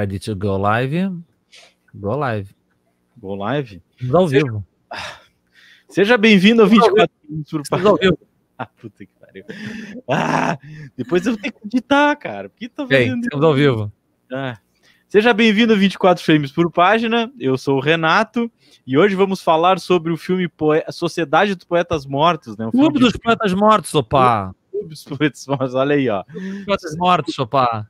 Ready to go live? Go live. Go live? Vamos ao vivo. Seja bem-vindo ao 24 Minutos por Vamos ao vivo. Ah, puta que pariu. Ah, depois eu vou ter que editar, cara. Por que tá fazendo Vamos ao vivo. Ah. Seja bem-vindo a 24 Frames por Página. Eu sou o Renato e hoje vamos falar sobre o filme Sociedade dos Poetas Mortos, né? Clube dos Poetas Mortos, opa. Clube dos Poetas Mortos, olha aí, ó. Poetas Mortos, opa.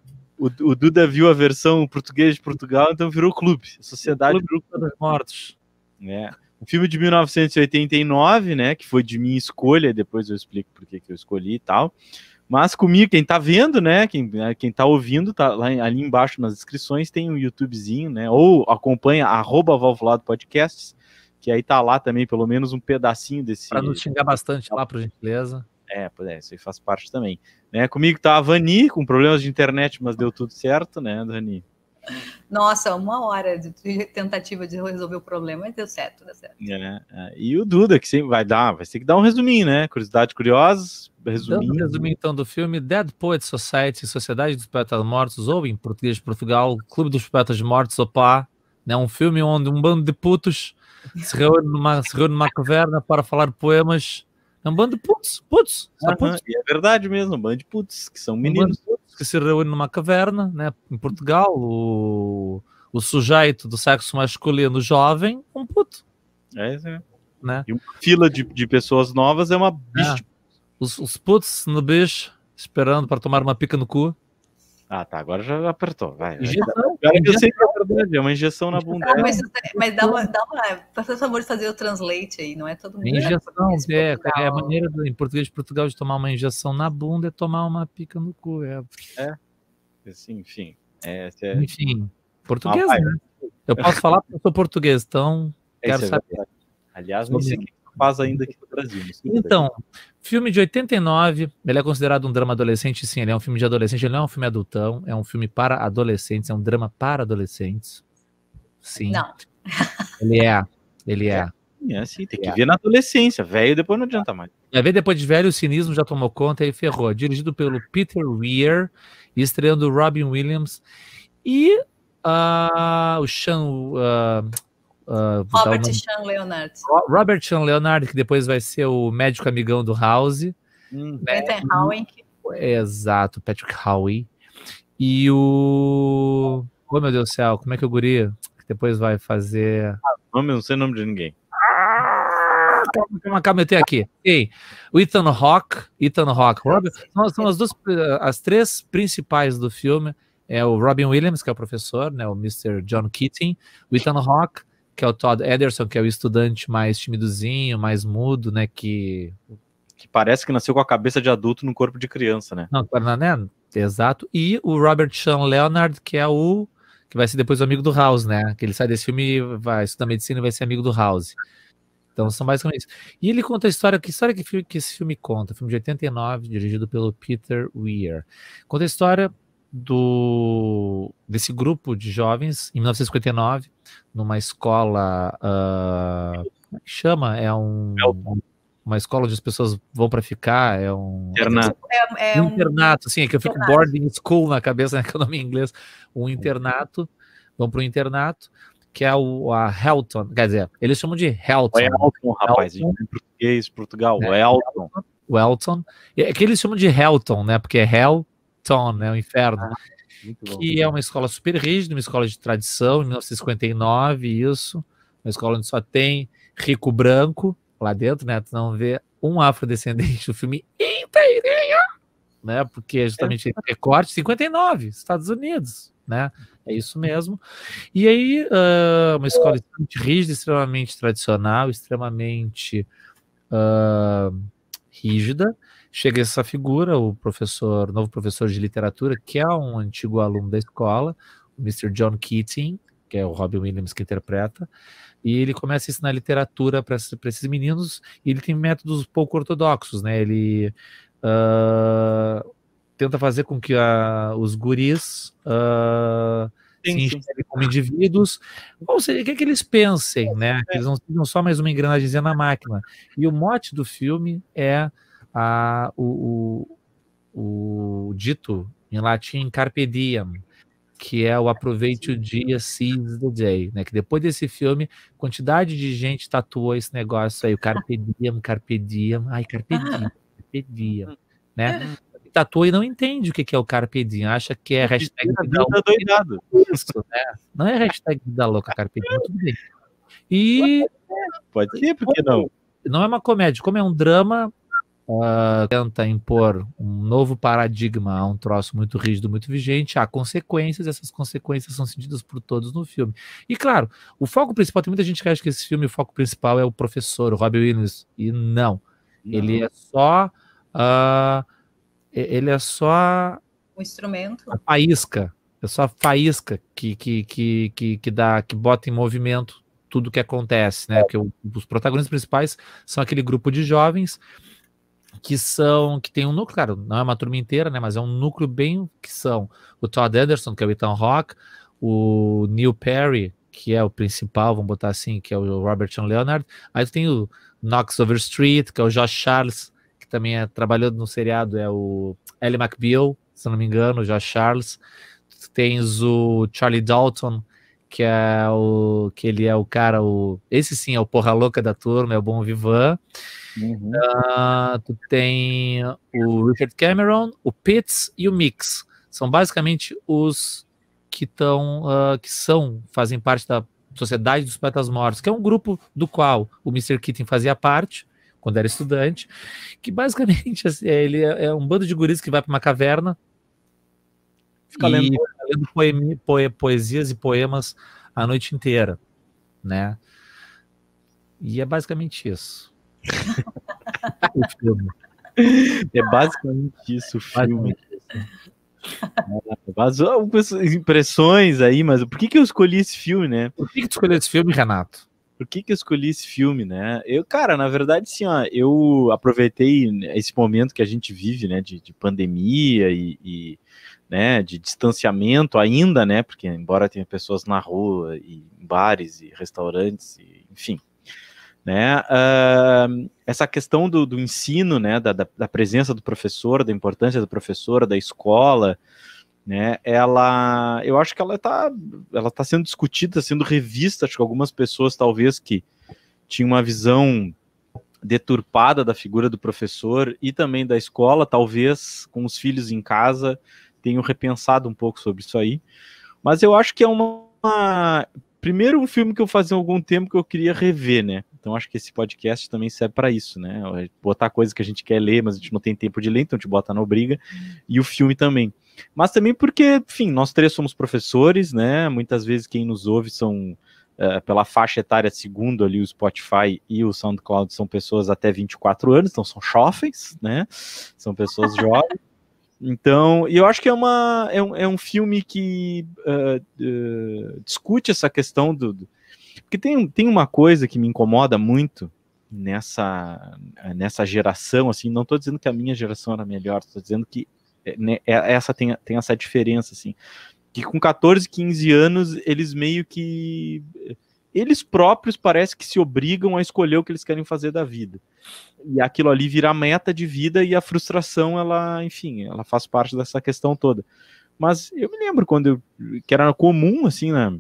O Duda viu a versão portuguesa de Portugal, então virou Clube. Sociedade dos Poetas Mortos. É. Um filme de 1989, né? Que foi de minha escolha, depois eu explico por que eu escolhi e tal. Mas comigo, quem tá vendo, né? Quem tá ouvindo, tá lá ali embaixo nas descrições, tem um YouTubezinho, né? Ou acompanha @Valvulado Podcasts, que aí tá lá também, pelo menos um pedacinho desse. Pra nos xingar bastante lá, por gentileza. Isso aí faz parte também. Né? Comigo tá a Vani, com problemas de internet, mas deu tudo certo, né, Vani? Nossa, 1 hora de tentativa de resolver o problema, mas deu certo, deu certo. E o Duda, que sempre vai ter que dar um resuminho, né? Curiosidade curiosas, resuminho. Dando resuminho então do filme Dead Poets Society, Sociedade dos Poetas Mortos, ou em português de Portugal, Clube dos Poetas Mortos, opa, né? Um filme onde um bando de putos se reúne numa caverna para falar poemas. É um bando de putos. E é verdade mesmo, um bando de putos, que são meninos. Que se reúne numa caverna, né? Em Portugal, o sujeito do sexo masculino jovem, um puto. Né? E uma fila de pessoas novas é uma bicha. Os putos no bicho, esperando para tomar uma pica no cu. Ah, tá, agora já apertou, vai. Injeção, eu sei que é verdade, é uma injeção na bunda. Mas dá uma, por favor, de fazer o translate aí, não é todo mundo. Injeção, é a maneira em português de Portugal de tomar uma injeção na bunda é tomar uma pica no cu. Assim, enfim. Enfim, português, né? Eu posso falar porque eu sou português, então quero saber. Verdade. Aliás, não sei o que faz ainda aqui no Brasil. Então, filme de 89, ele é considerado um drama adolescente, sim, ele é um filme de adolescente, ele não é um filme adultão, é um filme para adolescentes, é um drama para adolescentes. Sim. Não. Ele é. Sim, tem que ver na adolescência, velho, depois não adianta mais. Vai ver depois de velho, o cinismo já tomou conta e ferrou. Dirigido pelo Peter Weir, estreando Robin Williams e o Sean... Robert Sean Leonard, que depois vai ser o médico amigão do House. Ethan Hawke. Exato, Patrick Howie. E o... Oh, meu Deus do céu, como é que é o guri? Que depois vai fazer... Não sei o nome de ninguém. Calma, eu tenho aqui. O Ethan Hawke, Robert, são as três principais do filme. É o Robin Williams, que é o professor, né, o Mr. John Keating. O Ethan Hawke, que é o Todd Ederson, que é o estudante mais timidozinho, mais mudo, né, que parece que nasceu com a cabeça de adulto no corpo de criança, né? Não, né? Exato. E o Robert Sean Leonard, que é o que vai ser depois o amigo do House, né? Que ele sai desse filme e vai estudar medicina e vai ser amigo do House. Então são basicamente isso. E ele conta a história, que esse filme conta? Filme de 89, dirigido pelo Peter Weir. Conta a história desse grupo de jovens em 1959, numa escola, como é que chama? Uma escola onde as pessoas vão para ficar, é um internato. Um internato, assim, é que eu fico boarding school na cabeça, né, que é o nome em inglês. Um internato, vão para o internato, que é a Helton, quer dizer, eles chamam de Helton. É Helton, rapaz, em português, Portugal, Helton. O Helton. É que eles chamam de Helton, né, porque é Helton, né, o inferno. Que é uma escola super rígida, uma escola de tradição, em 1959, isso. Uma escola onde só tem rico branco lá dentro, né, tu não vê um afrodescendente no filme inteirinho, né, porque é justamente recorte 59, Estados Unidos, né, é isso mesmo. E aí, uma escola extremamente rígida, extremamente tradicional, extremamente rígida. Chega essa figura, o novo professor de literatura, que é um antigo aluno da escola, o Mr. John Keating, que é o Robin Williams que interpreta, e ele começa a ensinar literatura para esses meninos, e ele tem métodos pouco ortodoxos, né? Ele tenta fazer com que os guris se enxerguem como indivíduos, ou seja, que eles pensem, né? Que eles não sejam só mais uma engrenagemzinha na máquina. E o mote do filme é o dito em latim carpe diem, que é o Aproveite o Dia, Seize the Day, né? Que depois desse filme, quantidade de gente tatuou esse negócio aí, o Carpe Diem, ai, Carpe Diem, né? Tatua e não entende o que é o Carpe Diem, acha que é hashtag vida doidado. Isso, né? Não é hashtag vida louca, Carpe Diem, tudo bem. E pode ser, por que não? Não é uma comédia, como é um drama, tenta impor um novo paradigma a um troço muito rígido, muito vigente, há consequências, essas consequências são sentidas por todos no filme. E claro, o foco principal, tem muita gente que acha que esse filme, o foco principal é o professor, o Robin Williams, e não. Ele é só um instrumento, a faísca, é só a faísca que bota em movimento tudo que acontece, né? Porque os protagonistas principais são aquele grupo de jovens que tem um núcleo, claro, não é uma turma inteira, né? Mas é um núcleo bem que são o Todd Anderson, que é o Ethan Hawke, o Neil Perry, que é o principal, vamos botar assim, que é o Robert Sean Leonard. Aí tu tem o Knox Overstreet, que é o Josh Charles, que também trabalhou no seriado, é o Ellie McBeal, se não me engano, o Josh Charles. Tu tens o Charlie Dalton, que ele é o cara, esse sim é o porra louca da turma, é o bom vivan. Tu tem o Richard Cameron, o Pitts e o Mix. São basicamente os que fazem parte da Sociedade dos Poetas Mortos, que é um grupo do qual o Mr. Keating fazia parte quando era estudante, que basicamente ele é um bando de guris que vai para uma caverna, fica lendo poesias e poemas a noite inteira, né? E é basicamente isso. O filme. É basicamente isso o filme. Algumas impressões aí, mas por que eu escolhi esse filme, né? Por que tu escolheu esse filme, Renato? Por que eu escolhi esse filme, né? Cara, na verdade, sim, eu aproveitei esse momento que a gente vive, né, de pandemia e né, de distanciamento ainda, né, porque embora tenha pessoas na rua e em bares e restaurantes, enfim, né, essa questão do ensino, né, da presença do professor, da importância do professor, da escola, né, eu acho que ela tá sendo discutida, sendo revista. Acho que algumas pessoas talvez que tinham uma visão deturpada da figura do professor e também da escola, talvez com os filhos em casa tenham repensado um pouco sobre isso aí, mas eu acho que é primeiro um filme que eu fazia algum tempo que eu queria rever, né, então acho que esse podcast também serve para isso, né, botar coisas que a gente quer ler, mas a gente não tem tempo de ler, então a gente bota na obriga, e o filme também, mas também porque, enfim, nós três somos professores, né, muitas vezes quem nos ouve são, pela faixa etária, segundo ali o Spotify e o SoundCloud, são pessoas até 24 anos, então são jovens, né, são pessoas jovens. Então, eu acho que é um filme que discute essa questão porque tem uma coisa que me incomoda muito nessa geração, assim, não estou dizendo que a minha geração era melhor, estou dizendo que né, essa tem essa diferença, assim, que com 14, 15 anos, eles meio que eles próprios parece que se obrigam a escolher o que eles querem fazer da vida. E aquilo ali vira a meta de vida e a frustração, ela faz parte dessa questão toda. Mas eu me lembro que era comum, assim, né?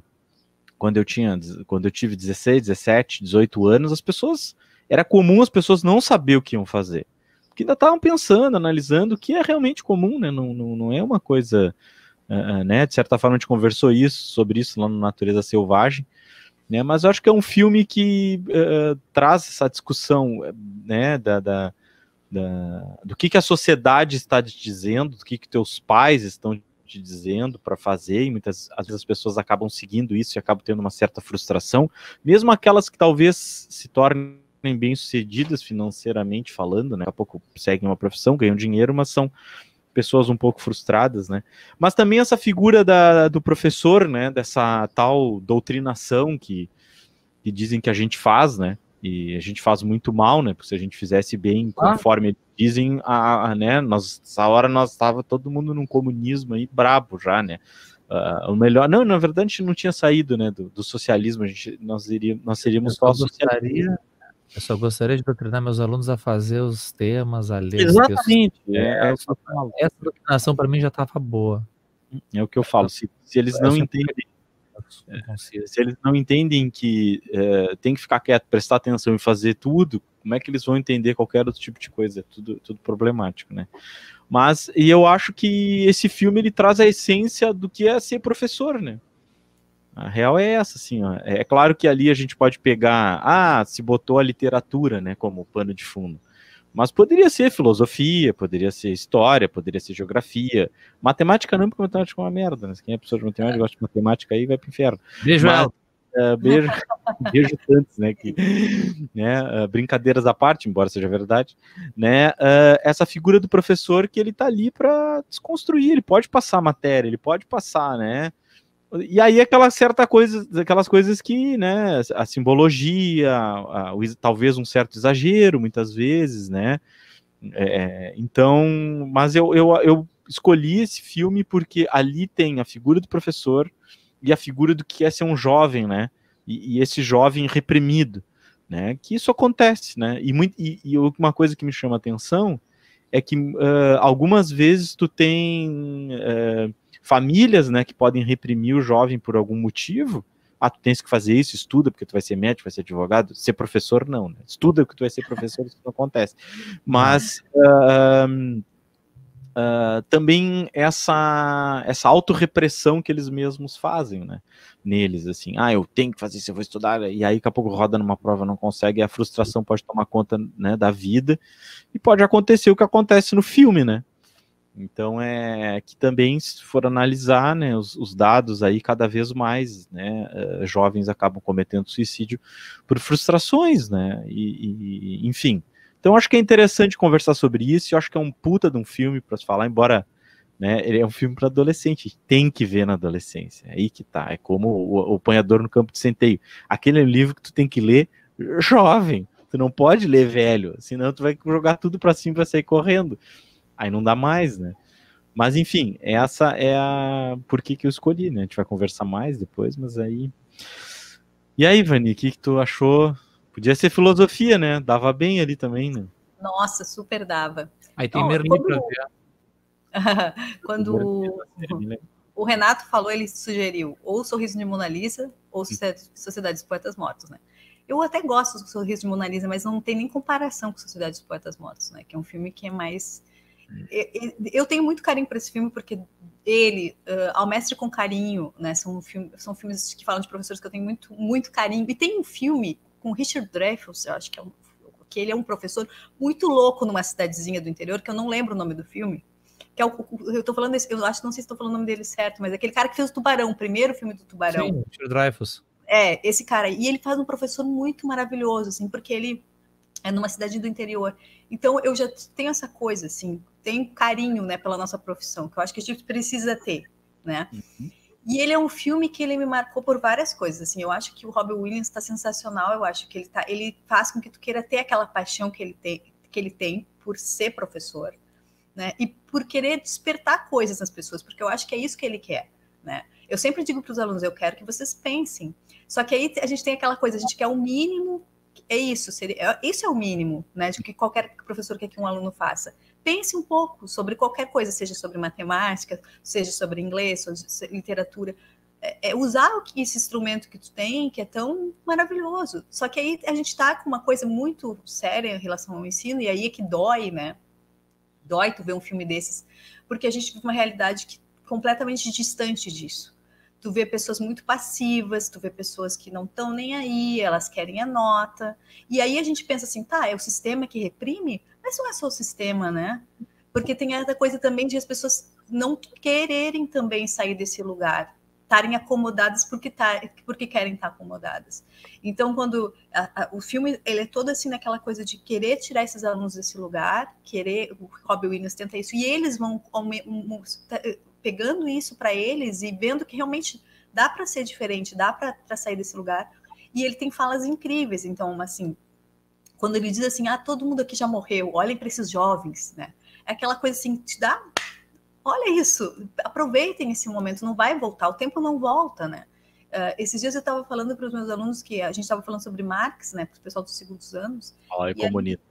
Quando eu tive 16, 17, 18 anos, era comum as pessoas não saber o que iam fazer. Porque ainda estavam pensando, analisando, o que é realmente comum, né? Não é uma coisa, né? De certa forma a gente conversou sobre isso lá no Natureza Selvagem, né, mas eu acho que é um filme que traz essa discussão, né, do que a sociedade está te dizendo, do que teus pais estão te dizendo para fazer, e às vezes as pessoas acabam seguindo isso e acabam tendo uma certa frustração, mesmo aquelas que talvez se tornem bem-sucedidas financeiramente falando, né, daqui a pouco seguem uma profissão, ganham dinheiro, mas são pessoas um pouco frustradas, né? Mas também essa figura do professor, né? Dessa tal doutrinação que dizem que a gente faz, né? E a gente faz muito mal, né? Porque se a gente fizesse bem, conforme eles dizem, né? Nessa hora nós estava todo mundo num comunismo aí brabo já, né? O melhor, não, na verdade a gente não tinha saído, né? Do socialismo, nós seríamos só socialistas. Eu só gostaria de doutrinar meus alunos a fazer os temas, a ler. Exatamente. Essa doutrinação para mim já estava boa. É o que eu falo, se eles não entendem, se eles não entendem que tem que ficar quieto, prestar atenção e fazer tudo, como é que eles vão entender qualquer outro tipo de coisa? É tudo problemático, né? Mas, e eu acho que esse filme, ele traz a essência do que é ser professor, né? A real é essa, assim, ó. É claro que ali a gente pode pegar, se botou a literatura, né, como pano de fundo. Mas poderia ser filosofia, poderia ser história, poderia ser geografia. Matemática não, porque matemática é uma merda, né? Quem é pessoa de matemática gosta de matemática aí vai pro inferno. Beijo, Elton. Beijo tantos, né? Brincadeiras à parte, embora seja verdade, né? Essa figura do professor que ele tá ali para desconstruir, ele pode passar a matéria, ele pode passar, né? E aí aquelas coisas que, né, a simbologia, talvez um certo exagero, muitas vezes, né? Então, mas eu escolhi esse filme porque ali tem a figura do professor e a figura do que é ser um jovem, né? E esse jovem reprimido, né? Que isso acontece, né? E uma coisa que me chama a atenção é que algumas vezes tu tem famílias, né, que podem reprimir o jovem por algum motivo. Tu tens que fazer isso, estuda porque tu vai ser médico, vai ser advogado. Ser professor, não, né? Estuda porque tu vai ser professor, isso não acontece. Mas também essa autorrepressão que eles mesmos fazem, né, neles, assim, eu tenho que fazer isso, eu vou estudar, e aí daqui a pouco roda numa prova, não consegue, e a frustração pode tomar conta, né, da vida, e pode acontecer o que acontece no filme, né. Então que também, se for analisar, né, os dados aí, cada vez mais, né, jovens acabam cometendo suicídio por frustrações, né, enfim. Então acho que é interessante conversar sobre isso, eu acho que é um puta de um filme para se falar, embora, né, ele é um filme para adolescente, tem que ver na adolescência, é aí que tá, é como o Apanhador no Campo de Centeio, aquele livro que tu tem que ler jovem, tu não pode ler velho, senão tu vai jogar tudo para cima para sair correndo. Aí não dá mais, né? Mas, enfim, essa é por que eu escolhi, né? A gente vai conversar mais depois, mas aí... E aí, Vani, o que tu achou? Podia ser filosofia, né? Dava bem ali também, né? Nossa, super dava. Aí tem Merli pra ver. Quando o Renato falou, ele sugeriu ou Sorriso de Mona Lisa ou Sociedade dos Poetas Mortos, né? Eu até gosto do Sorriso de Mona Lisa, mas não tem nem comparação com Sociedade dos Poetas Mortos, né? Que é um filme que é mais... Eu tenho muito carinho por esse filme, porque ele, Ao Mestre com Carinho, né? São filmes que falam de professores que eu tenho muito, muito carinho. E tem um filme com Richard Dreyfuss, eu acho que ele é um professor muito louco numa cidadezinha do interior, que eu não lembro o nome do filme. Que eu tô falando, eu acho, não sei se estou falando o nome dele certo, mas é aquele cara que fez o Tubarão, o primeiro filme do Tubarão. Sim, Richard Dreyfuss. Esse cara. E ele faz um professor muito maravilhoso, assim, porque ele é numa cidade do interior. Então, eu já tenho essa coisa, assim, tenho carinho, né, pela nossa profissão, que eu acho que a gente precisa ter, né? Uhum. E ele é um filme que ele me marcou por várias coisas, assim, eu acho que o Robin Williams está sensacional, eu acho que ele faz com que tu queira ter aquela paixão que ele tem por ser professor, né? E por querer despertar coisas nas pessoas, porque eu acho que é isso que ele quer, né? Eu sempre digo para os alunos, eu quero que vocês pensem. Só que aí a gente tem aquela coisa, a gente quer o mínimo. Isso é o mínimo, né, de que qualquer professor quer que um aluno faça. Pense um pouco sobre qualquer coisa, seja sobre matemática, seja sobre inglês, sobre literatura. Usar esse instrumento que tu tem, que é tão maravilhoso. Só que aí a gente está com uma coisa muito séria em relação ao ensino, e aí é que dói, né? Dói tu ver um filme desses, porque a gente vive uma realidade completamente distante disso. Tu vê pessoas muito passivas, tu vê pessoas que não estão nem aí, elas querem a nota. E aí a gente pensa assim, é o sistema que reprime? Mas não é só o sistema, né? Porque tem essa coisa também de as pessoas não quererem também sair desse lugar, estarem acomodadas porque querem estar acomodadas. Então, quando o filme ele é todo assim naquela coisa de querer tirar esses alunos desse lugar, o Robin Williams tenta isso, e eles vão pegando isso para eles e vendo que realmente dá para ser diferente, dá para sair desse lugar. E ele tem falas incríveis. Então, assim, quando ele diz assim, todo mundo aqui já morreu, olhem para esses jovens, né? É aquela coisa assim, te dá, olha isso, aproveitem esse momento, não vai voltar, o tempo não volta, né? Esses dias eu estava falando para os meus alunos que a gente estava falando sobre Marx, né, para o pessoal dos segundos anos. Olha como bonito.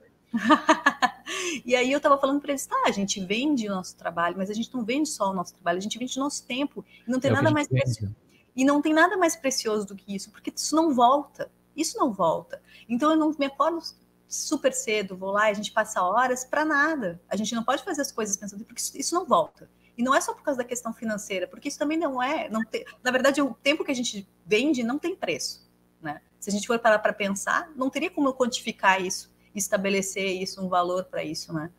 E aí eu tava falando para eles, tá, a gente vende o nosso trabalho, mas a gente não vende só o nosso trabalho, a gente vende o nosso tempo. E não tem nada mais precioso. E não tem nada mais precioso do que isso, porque isso não volta. Isso não volta. Então eu não me acordo super cedo, vou lá e a gente passa horas para nada. A gente não pode fazer as coisas pensando, porque isso não volta. E não é só por causa da questão financeira, porque isso também não é... na verdade, o tempo que a gente vende não tem preço, né? Se a gente for parar para pensar, não teria como eu quantificar isso, estabelecer isso, um valor para isso, né?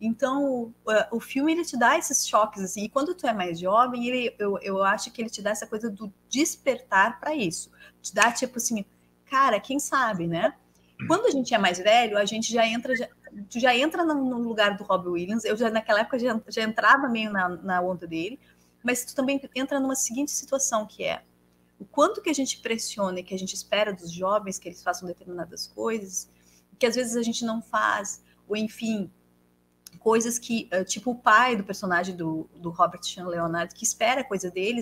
Então, o filme, ele te dá esses choques, assim, e quando tu é mais jovem, eu acho que ele te dá essa coisa do despertar para isso. Te dá, tipo assim, cara, quem sabe, né? Quando a gente é mais velho, a gente tu já entra no lugar do Robin Williams. Eu já, naquela época, já entrava meio na onda dele, mas tu também entra numa seguinte situação, que é o quanto que a gente pressiona e que a gente espera dos jovens que eles façam determinadas coisas, que às vezes a gente não faz, ou enfim, coisas que, tipo o pai do personagem do Robert Sean Leonard, que espera coisa dele,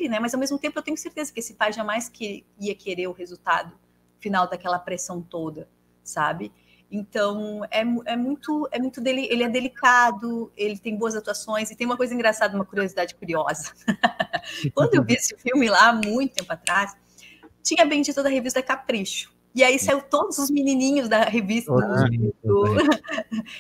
né? Mas ao mesmo tempo eu tenho certeza que esse pai jamais ia querer o resultado final daquela pressão toda, sabe? Então é muito dele, ele é delicado, ele tem boas atuações, e tem uma coisa engraçada, uma curiosidade curiosa. Quando eu vi esse filme lá, há muito tempo atrás, tinha a bendita da revista Capricho. E aí saiu todos os menininhos da revista.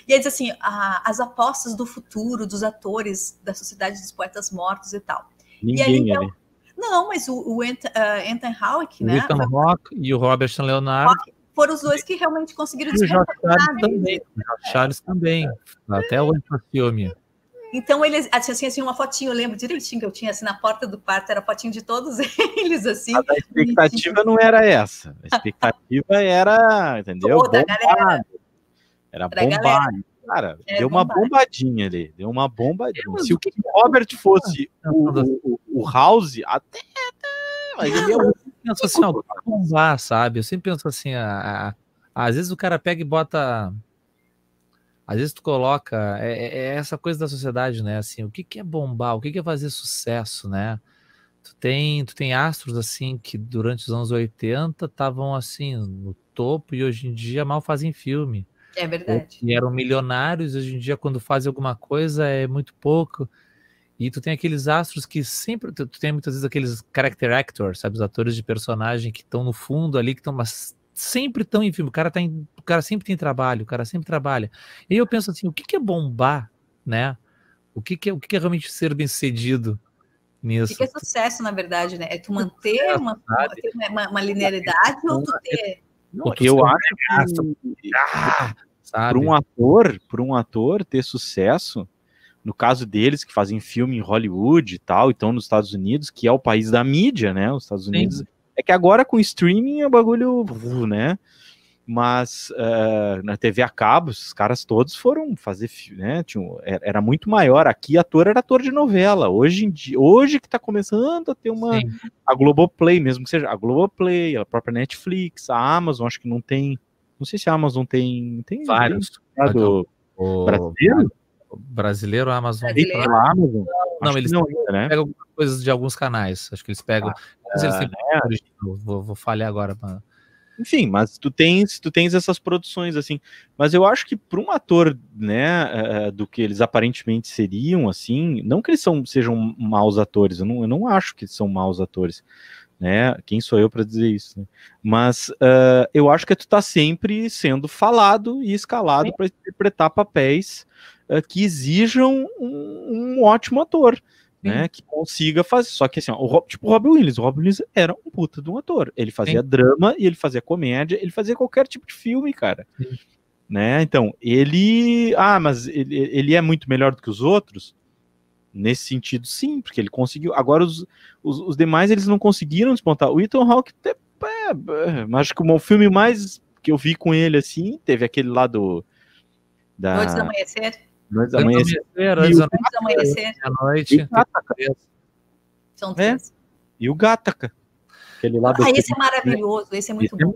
E aí diz assim, as apostas do futuro dos atores da Sociedade dos Poetas Mortos e tal. Ninguém, e aí, não, mas o Ethan Hawke, né? O Ethan Hawke e o Robert Leonard foram os dois que realmente conseguiram despertar. O Charles também. Até o filme. Então, eles, assim, uma fotinho, eu lembro direitinho que eu tinha, assim, na porta do quarto, era a fotinho de todos eles, assim. Mas a expectativa não era essa. A expectativa era, entendeu? Toda a galera. Era bombado. Cara, deu uma bombadinha ali. Deu uma bombadinha. Se o Robert fosse o House, até mas ele é penso assim, bombar, sabe? Eu sempre penso assim, às vezes o cara pega e bota... Às vezes tu coloca... É essa coisa da sociedade, né? Assim, o que é bombar? O que é fazer sucesso, né? Tu tem astros, assim, que durante os anos 80 estavam, assim, no topo e hoje em dia mal fazem filme. É verdade. E eram milionários, hoje em dia quando fazem alguma coisa é muito pouco. E tu tem aqueles astros que sempre... Tu tem muitas vezes aqueles character actors, sabe? Os atores de personagem que estão no fundo ali, que estão... sempre estão em filme, o cara sempre tem trabalho, o cara sempre trabalha. E aí eu penso assim, o que é bombar, né? O que é realmente ser bem-sucedido nisso? O que é sucesso, na verdade, né? É tu manter uma linearidade ou tu ter... Eu acho que para um ator ter sucesso, no caso deles que fazem filme em Hollywood e tal, e estão nos Estados Unidos, que é o país da mídia, né? Os Estados Unidos... É que agora com streaming é bagulho, né? Mas na TV a cabo, os caras todos foram fazer, né? Era muito maior. Aqui ator era ator de novela. Hoje que tá começando a ter uma... Sim. A Globoplay, mesmo que seja a Globoplay, a própria Netflix, a Amazon, acho que não tem... Não sei se a Amazon tem vários. Brasileiro? Brasileiro, a Amazon. Amazon? Não, eles pegam coisas de alguns canais. Acho que eles pegam. Vou falhar agora. Enfim, mas tu tens essas produções assim. Mas eu acho que para um ator, né, do que eles aparentemente seriam, assim, não que eles sejam maus atores. Eu não acho que são maus atores, né? Quem sou eu para dizer isso? Né? Mas eu acho que tu tá sempre sendo falado e escalado para interpretar papéis que exijam um ótimo ator, né, que consiga fazer, só que assim, tipo o Robin Williams era um puta de um ator, ele fazia drama e ele fazia comédia, ele fazia qualquer tipo de filme, cara, né, então, mas ele é muito melhor do que os outros, nesse sentido sim, porque ele conseguiu, agora os demais eles não conseguiram despontar, o Ethan Hawke, acho que o filme mais que eu vi com ele, assim, teve aquele lá Noites do Amanhecer. Noites do Amanhecer. À noite. São três. E o Gattaca. Aquele lá esse é maravilhoso, esse é muito bom.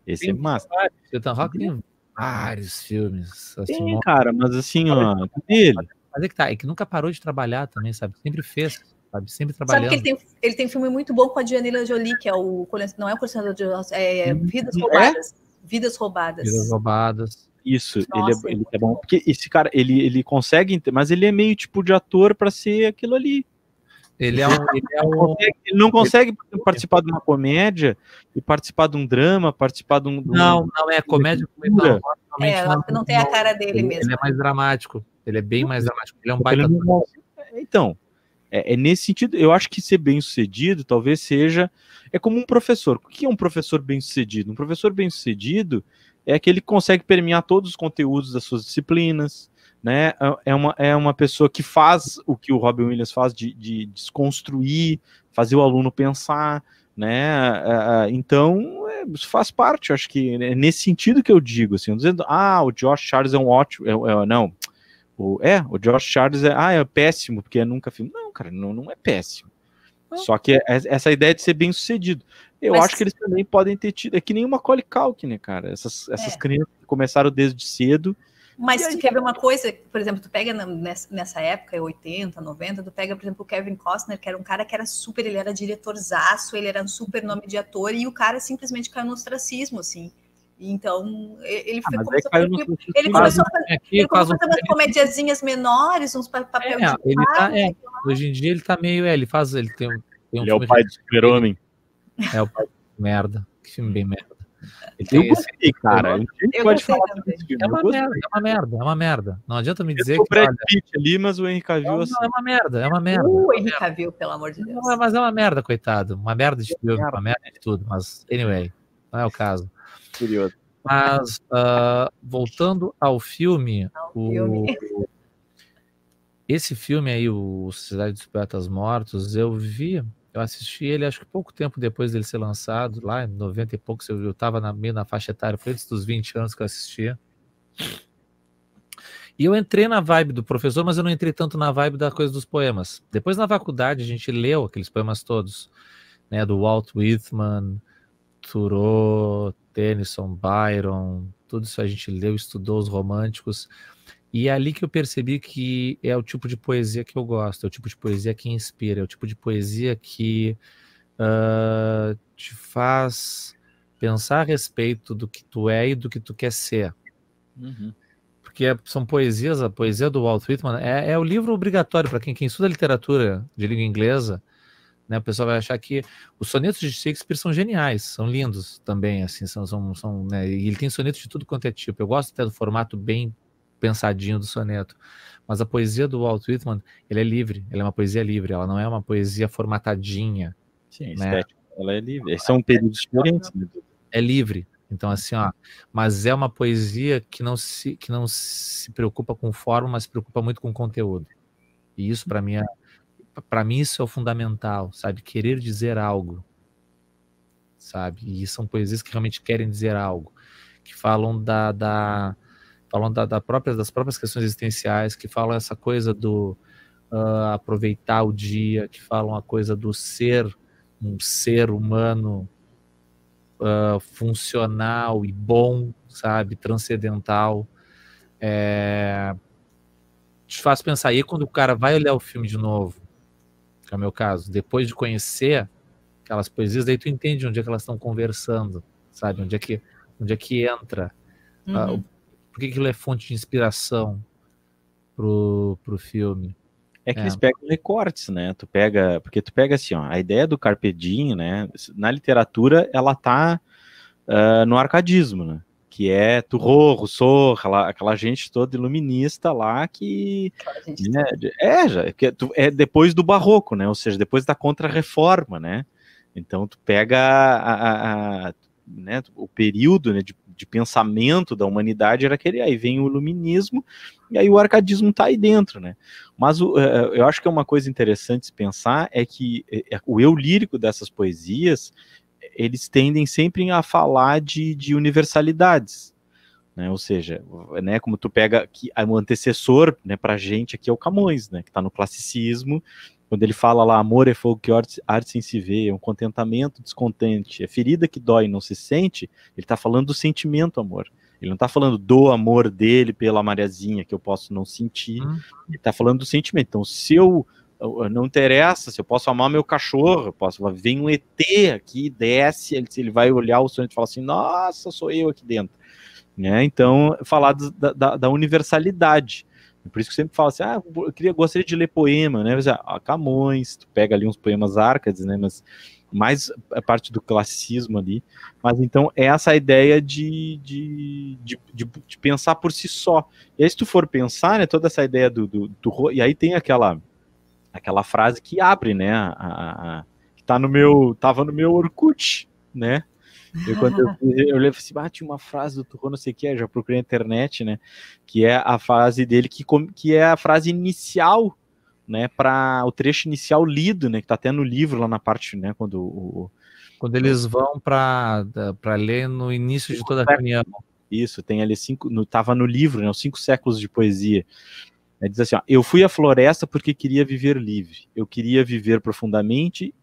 Esse é massa. O Ethan Hawke tem vários filmes. Assim, cara, mas assim, ó, dele. Mas é que nunca parou de trabalhar também, sabe? Sempre fez, sabe? Sempre trabalhando. Sabe que ele tem filme muito bom com a Angelina Jolie, que é não é o Colecionador de Vidas Roubadas. Vidas Roubadas. Vidas Roubadas. Isso, Nossa, ele é bom. Porque esse cara, ele consegue, mas ele é meio tipo de ator pra ser aquilo ali. Ele não consegue participar de uma comédia e participar de um drama, participar de um... Não é comédia. Não tem a cara dele mesmo. Ele é mais dramático. Ele é bem mais dramático. Ele é um baita. Então, nesse sentido, eu acho que ser bem-sucedido talvez seja... É como um professor. O que é um professor bem-sucedido? Um professor bem-sucedido é aquele que consegue permear todos os conteúdos das suas disciplinas, né? É uma pessoa que faz o que o Robin Williams faz de desconstruir, fazer o aluno pensar, né? Então, isso faz parte, eu acho que é nesse sentido que eu digo, assim, eu dizendo, o Josh Charles é um ótimo, não, o Josh Charles é péssimo, porque nunca filme. Não, cara, não é péssimo. Só que essa ideia de ser bem sucedido. Eu acho que eles também podem ter tido. É que nem uma Macaulay Culkin, né, cara? Essas crianças que começaram desde cedo. Mas tu quer ver uma coisa, por exemplo, tu pega nessa época, 80, 90, tu pega, por exemplo, o Kevin Costner, que era um cara que era super, ele era diretorzaço, ele era um super nome de ator, e o cara simplesmente caiu no ostracismo, assim. Então, ele começou a fazer umas comediazinhas menores, uns papéis de pai. Hoje em dia ele tá meio... Ele tem um ele é o pai do Super-Homem. É o pai de merda. Que filme bem merda. Eu gostei, cara. É uma merda. Não adianta me dizer que... O Brad Pitt ali, mas o Henry Cavill... É uma merda. O Henry Cavill, pelo amor de Deus. Mas é uma merda, coitado. Uma merda de filme, uma merda de tudo. Mas, anyway, não é o caso. Curioso. Mas, voltando ao filme, esse filme aí, o Sociedade dos Poetas Mortos, eu assisti ele acho que pouco tempo depois dele ser lançado, lá em 90 e poucos, eu estava meio na faixa etária, foi antes dos 20 anos que eu assistia. E eu entrei na vibe do professor, mas eu não entrei tanto na vibe da coisa dos poemas. Depois, na faculdade, a gente leu aqueles poemas todos, né, do Walt Whitman, Thoreau, Tennyson, Byron, tudo isso a gente leu, estudou os românticos, e é ali que eu percebi que é o tipo de poesia que eu gosto, é o tipo de poesia que inspira, é o tipo de poesia que te faz pensar a respeito do que tu é e do que tu quer ser. Porque são poesias, a poesia do Walt Whitman é o livro obrigatório para quem estuda literatura de língua inglesa, né? O pessoal vai achar que os sonetos de Shakespeare são geniais, são lindos também, assim, né? E ele tem sonetos de tudo quanto é tipo. Eu gosto até do formato bem pensadinho do soneto, mas a poesia do Walt Whitman, ela é livre, ela é uma poesia livre, ela não é uma poesia formatadinha. Sim, né? Ela é livre. São períodos diferentes. É livre. Então, assim, mas é uma poesia que não se preocupa com forma, mas se preocupa muito com conteúdo. E isso, para mim, isso é o fundamental, sabe? Querer dizer algo, sabe? E são poesias que realmente querem dizer algo, que falam das próprias questões existenciais, que falam essa coisa do aproveitar o dia, que falam a coisa do ser um ser humano funcional e bom, sabe? Transcendental. Te faz pensar. E quando o cara vai olhar o filme de novo, que é o meu caso, depois de conhecer aquelas poesias, daí tu entende onde é que elas estão conversando, sabe? Onde é que entra. Por que aquilo é fonte de inspiração pro filme. É que eles pegam recortes, né? Porque tu pega assim, a ideia do Carpe Diem, né? Na literatura, ela tá no arcadismo, né? Que é Thoreau, Rousseau, aquela gente toda iluminista lá que... Né, é depois do Barroco, né? Ou seja, depois da Contra-Reforma, né? Então, tu pega né, o período, né, de pensamento da humanidade era aquele, aí vem o iluminismo, e aí o arcadismo tá aí dentro, né? Mas eu acho que é uma coisa interessante se pensar é que o eu lírico dessas poesias, eles tendem sempre a falar de universalidades, né? Ou seja, né, como tu pega que o antecessor, né, pra gente aqui é o Camões, né, que tá no classicismo, quando ele fala lá, amor é fogo que arde sem se ver, é um contentamento descontente, é ferida que dói e não se sente, ele está falando do sentimento amor. Ele não está falando do amor dele pela Mariazinha, que eu posso não sentir, ele está falando do sentimento. Então, se eu não interessa, se eu posso amar meu cachorro, vem um ET aqui, desce, ele vai olhar o sonho e falar assim, nossa, sou eu aqui dentro. né? Então, falar da universalidade. Por isso que eu sempre falo assim, eu gostaria de ler poema, né? Camões, tu pega ali uns poemas Árcades, né? Mas mais a parte do classicismo ali. Mas então é essa ideia de pensar por si só. E aí, se tu for pensar, né, toda essa ideia e aí tem aquela frase que abre, né? Que tava no meu Orkut, né? Quando eu lembro assim, tinha uma frase do Turro, não sei o que, já procurei na internet, né? Que é a frase dele, que é a frase inicial, né? Para o trecho inicial lido, né? Que tá até no livro, lá na parte, né? Quando eles vão para ler no início de toda a reunião. Isso, tem ali tava no livro, né? Os 5 séculos de poesia. Diz assim, eu fui à floresta porque queria viver livre. Eu queria viver profundamente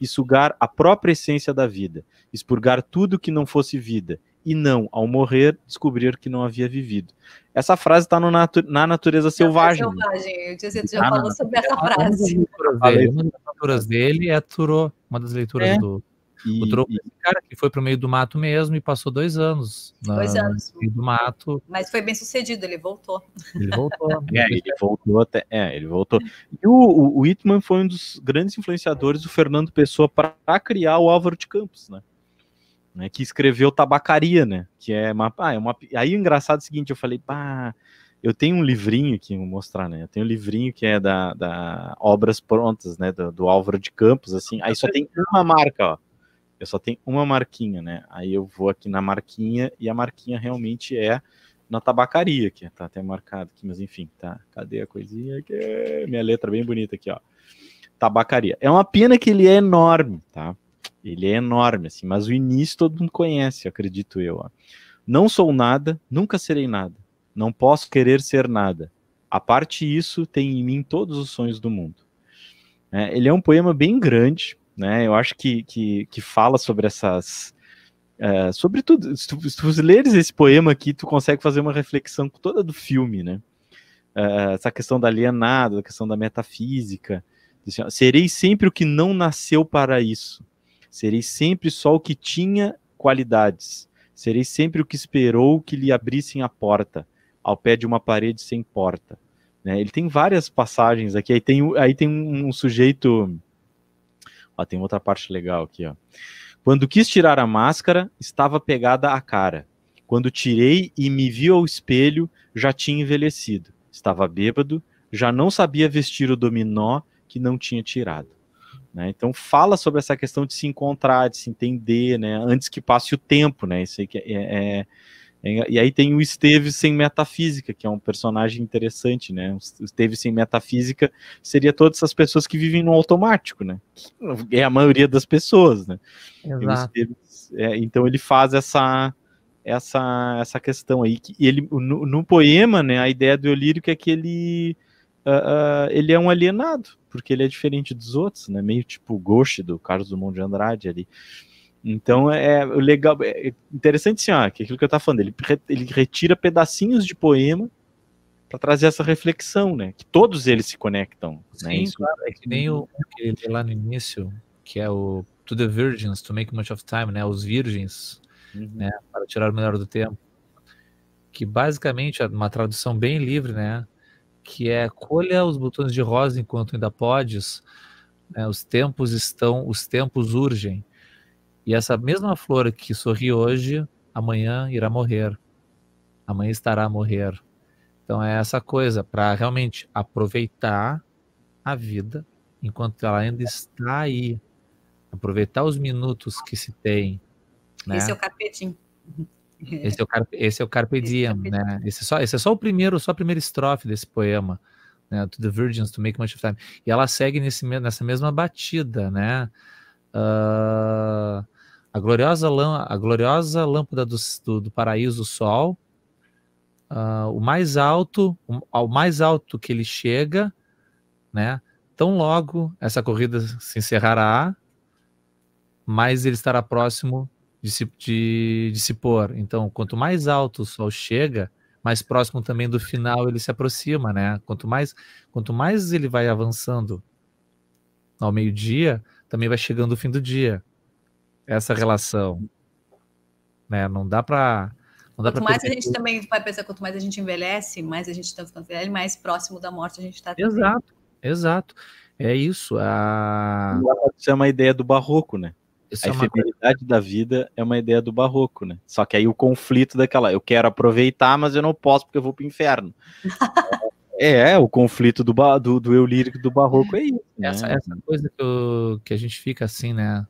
e sugar a própria essência da vida, expurgar tudo que não fosse vida, e não, ao morrer, descobrir que não havia vivido. Essa frase está na Natureza Selvagem. Eu disse, tu já falou sobre essa frase. Uma das leituras dele é Thoreau, uma das leituras do Thoreau, cara que foi para o meio do mato mesmo e passou 2 anos. 2 anos. No meio do mato. Mas foi bem sucedido, ele voltou. Ele voltou. Ele voltou. E o Whitman foi um dos grandes influenciadores do Fernando Pessoa para criar o Álvaro de Campos, né? Que escreveu Tabacaria, né? Que é Aí o engraçado é o seguinte, eu falei, eu tenho um livrinho que eu vou mostrar, né? Eu tenho um livrinho que é da Obras Prontas, né? Do Álvaro de Campos, assim. Aí só tem uma marca, ó. Eu só tenho uma marquinha, né? Aí eu vou aqui na marquinha e a marquinha realmente é na Tabacaria, que tá até marcado aqui, mas enfim, tá. Cadê a coisinha aqui? Minha letra bem bonita aqui, ó. Tabacaria. É uma pena que ele é enorme, tá? Ele é enorme, assim, mas o início todo mundo conhece, acredito eu. Ó. Não sou nada, nunca serei nada. Não posso querer ser nada. A parte isso tem em mim todos os sonhos do mundo. Ele é um poema bem grande, né? Eu acho que fala sobre essas... sobretudo, se tu leres esse poema aqui, tu consegue fazer uma reflexão toda do filme, né? Essa questão da alienado, a questão da metafísica. Serei sempre o que não nasceu para isso. Serei sempre só o que tinha qualidades. Serei sempre o que esperou que lhe abrissem a porta, ao pé de uma parede sem porta. Né? Ele tem várias passagens aqui. Aí tem um sujeito... tem outra parte legal aqui. Ó. Quando quis tirar a máscara, estava pegada à cara. Quando tirei e me vi ao espelho, já tinha envelhecido. Estava bêbado, já não sabia vestir o dominó que não tinha tirado. Né? Então fala sobre essa questão de se encontrar, de se entender, né? Antes que passe o tempo, né? Isso aí e aí tem o Esteves sem metafísica, que é um personagem interessante, né? O Esteves sem metafísica seria todas essas pessoas que vivem no automático, né? Que é a maioria das pessoas, né? Exato. Então ele faz essa questão aí. E ele, no poema, né? A ideia do Eulírico é que ele é um alienado, porque ele é diferente dos outros, né? Meio tipo o Ghost do Carlos Drummond de Andrade ali. Então o legal, é interessante assim, que aquilo que eu estava falando, ele retira pedacinhos de poema para trazer essa reflexão, né? Que todos eles se conectam. Sim, né? Isso, claro, é que nem o que ele lá no início, que é o To the Virgins, to make much of time, né? Os virgens, né? Para tirar o melhor do tempo. Que basicamente é uma tradução bem livre, né? Que é colha os botões de rosa enquanto ainda podes, né? Os tempos urgem. E essa mesma flor que sorri hoje, amanhã irá morrer. Amanhã estará a morrer. Então é essa coisa, para realmente aproveitar a vida enquanto ela ainda está aí. Aproveitar os minutos que se tem. Né? Esse é o carpe diem. Esse é o carpe diem, né? Esse é só a primeira estrofe desse poema, né? To the Virgins, to make much of time. E ela segue nessa mesma batida, né? A gloriosa lâmpada do paraíso, o sol, ao mais alto que ele chega, né? Tão logo essa corrida se encerrará, mais ele estará próximo de se pôr. Então, quanto mais alto o sol chega, mais próximo também do final ele se aproxima, né? Quanto mais ele vai avançando ao meio-dia, também vai chegando o fim do dia. Essa relação, né? Não dá para Não dá Quanto pra mais a perder gente também vai pensar, quanto mais a gente envelhece, mais a gente está ficando velho, mais próximo da morte a gente está também. Exato, exato. É isso. Isso é uma ideia do barroco, né? Isso A é uma coisa. efemeridade da vida é uma ideia do barroco, né? Só que aí o conflito daquela, eu quero aproveitar, mas eu não posso porque eu vou pro inferno. O conflito do eu lírico do barroco é isso, né? Essa coisa que a gente fica assim, né?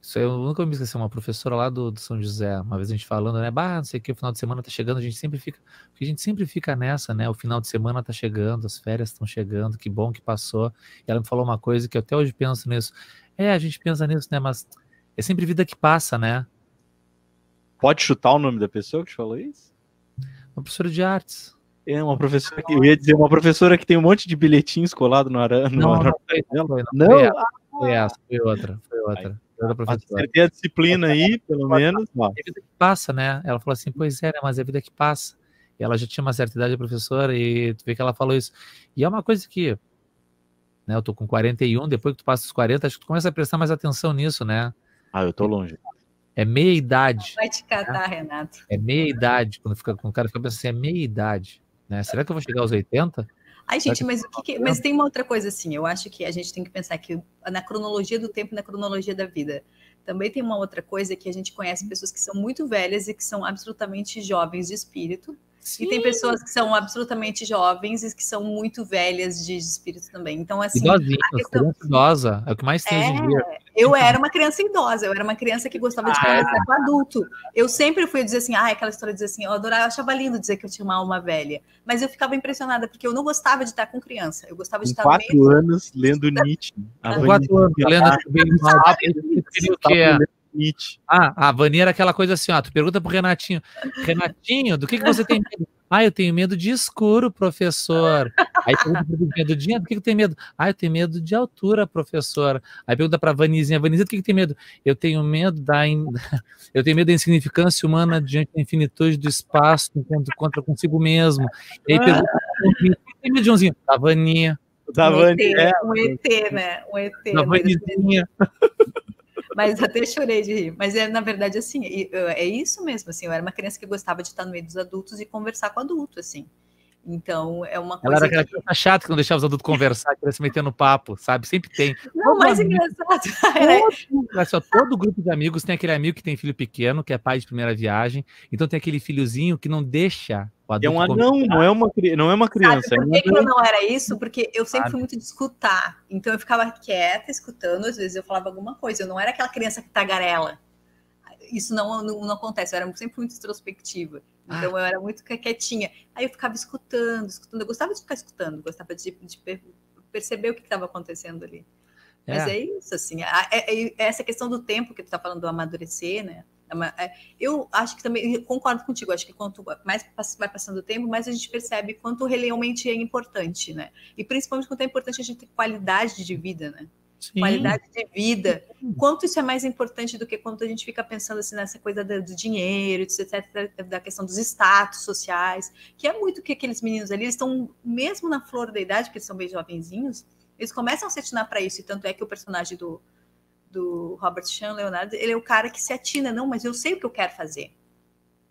Isso eu nunca me esqueci, uma professora lá do São José, uma vez a gente falando, né? Bah, não sei o que, o final de semana tá chegando, porque a gente sempre fica nessa, né? O final de semana tá chegando, as férias estão chegando, que bom que passou. E ela me falou uma coisa que eu até hoje penso nisso. A gente pensa nisso, né? Mas é sempre vida que passa, né? Pode chutar o nome da pessoa que te falou isso? Uma professora de artes. É uma professora que eu ia dizer, uma professora que tem um monte de bilhetinhos colados no arame. Não foi essa, foi outra. Foi outra professora. Acertei a disciplina aí, pelo menos. É a vida que passa, né? Ela falou assim, pois é, né? Mas é a vida que passa. E ela já tinha uma certa idade, a professora, e tu vê que ela falou isso. E é uma coisa que, né? Eu tô com 41, depois que tu passa os 40, acho que tu começa a prestar mais atenção nisso, né? Eu tô longe. É meia idade. Vai te catar, Renato. É meia idade, quando o cara fica pensando assim, é meia idade, né? Será que eu vou chegar aos 80? Ai, gente, mas tem uma outra coisa assim, eu acho que a gente tem que pensar que na cronologia do tempo e na cronologia da vida, também tem uma outra coisa que a gente conhece pessoas que são muito velhas e que são absolutamente jovens de espírito, Sim. e tem pessoas que são absolutamente jovens e que são muito velhas de espírito também. Então, assim, idosinha, criança idosa, é o que mais tem hoje em dia. Eu era uma criança idosa, eu era uma criança que gostava de conversar com adulto. Eu sempre fui dizer assim, aquela história de dizer assim, eu adorava, eu achava lindo dizer que eu tinha uma alma velha, mas eu ficava impressionada, porque eu não gostava de estar com criança, eu gostava de estar no meio... 4 anos lendo Nietzsche. Com 4 anos lendo Nietzsche. A Vani era aquela coisa assim, tu pergunta pro Renatinho, do que você tem medo? Eu tenho medo de escuro, professor. Aí pergunta pro Dinha, do que tem medo? Eu tenho medo de altura, professor. Aí pergunta pra Vanizinha, do que tem medo? Eu tenho medo da insignificância humana diante da infinitude do espaço, contra consigo mesmo. E aí pergunta pro Joãozinho, o que tem medo, Joãozinho? Da Vaninha. Um ET, né? Um ET. Da Vanizinha. Mas até chorei de rir. Mas na verdade, assim, é isso mesmo, assim, eu era uma criança que gostava de estar no meio dos adultos e conversar com adulto, assim. Então, é uma coisa. Ela era aquela criança chata que não deixava os adultos conversar, queria se meter no papo, sabe? Sempre tem. Não, mais engraçado. Todo grupo de amigos tem aquele amigo que tem filho pequeno, que é pai de primeira viagem, então tem aquele filhozinho que não deixa o adulto. É um anão, não é uma criança. Sabe por que eu não era isso? Porque eu sempre fui muito de escutar. Então eu ficava quieta, escutando, às vezes eu falava alguma coisa. Eu não era aquela criança que tagarela. Isso não acontece, eu era sempre muito introspectiva. Então eu era muito quietinha. Aí eu ficava escutando. Eu gostava de ficar escutando, gostava de perceber o que estava acontecendo ali. Mas é isso, assim. Essa questão do tempo que tu está falando do amadurecer, né? Eu acho que também, concordo contigo, acho que quanto mais vai passando o tempo, mais a gente percebe quanto realmente é importante, né? E principalmente quanto é importante a gente ter qualidade de vida, né? Sim. Qualidade de vida. Quanto isso é mais importante do que quando a gente fica pensando assim nessa coisa do dinheiro, etc., da questão dos status sociais, que é muito que aqueles meninos ali, eles estão, mesmo na flor da idade, porque eles são bem jovenzinhos, eles começam a se atinar para isso, e tanto é que o personagem do Robert Sean Leonardo, ele é o cara que se atina, não, mas eu sei o que eu quero fazer.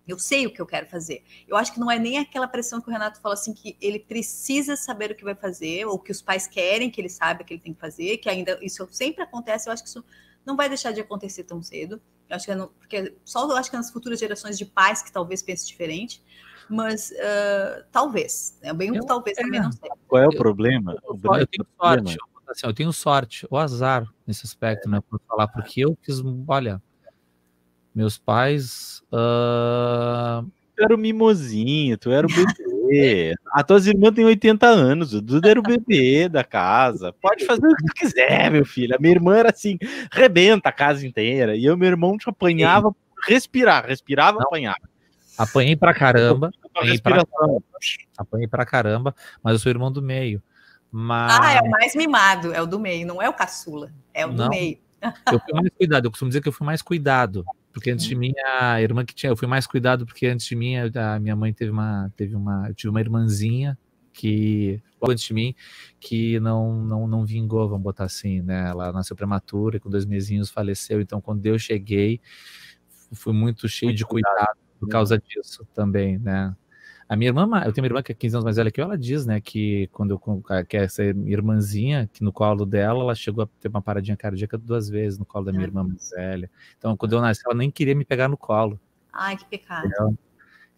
Eu sei o que eu quero fazer. Eu acho que não é nem aquela pressão que o Renato fala assim, que ele precisa saber o que vai fazer, ou que os pais querem que ele saiba que ele tem que fazer, que ainda isso sempre acontece. Eu acho que isso não vai deixar de acontecer tão cedo. Eu acho que porque só eu acho que nas futuras gerações de pais que talvez pensem diferente, mas talvez. Talvez também não sei. Qual é o problema? Eu tenho sorte. Assim, eu tenho sorte, ou azar nesse aspecto, né? Por falar, porque eu fiz, olha, meus pais. Tu era o mimosinho, tu era o bebê. As tuas irmãs têm 80 anos, o Duda era o bebê da casa. Pode fazer o que tu quiser, meu filho. A minha irmã era assim, rebenta a casa inteira. E meu irmão te apanhava, respirava, apanhava. Apanhei pra caramba. Apanhei pra caramba, mas eu sou irmão do meio. É o mais mimado, é o do meio, não é o caçula, é o do meio. Eu fui mais cuidado, eu costumo dizer que eu fui mais cuidado, porque antes de mim, a irmã que tinha, eu fui mais cuidado, porque antes de mim, a minha mãe eu tive uma irmãzinha que, logo antes de mim, que não vingou, vamos botar assim, né? Ela nasceu prematura e com 2 mesinhos faleceu, então quando eu cheguei, fui muito cheio de cuidado. por causa disso também, né? A minha irmã, eu tenho uma irmã que é 15 anos mais velha que eu, ela diz, né, que quando que essa irmãzinha, que no colo dela, ela chegou a ter uma paradinha cardíaca 2 vezes no colo da minha irmã mais velha. Então, quando eu nasci, ela nem queria me pegar no colo. Ai, que pecado.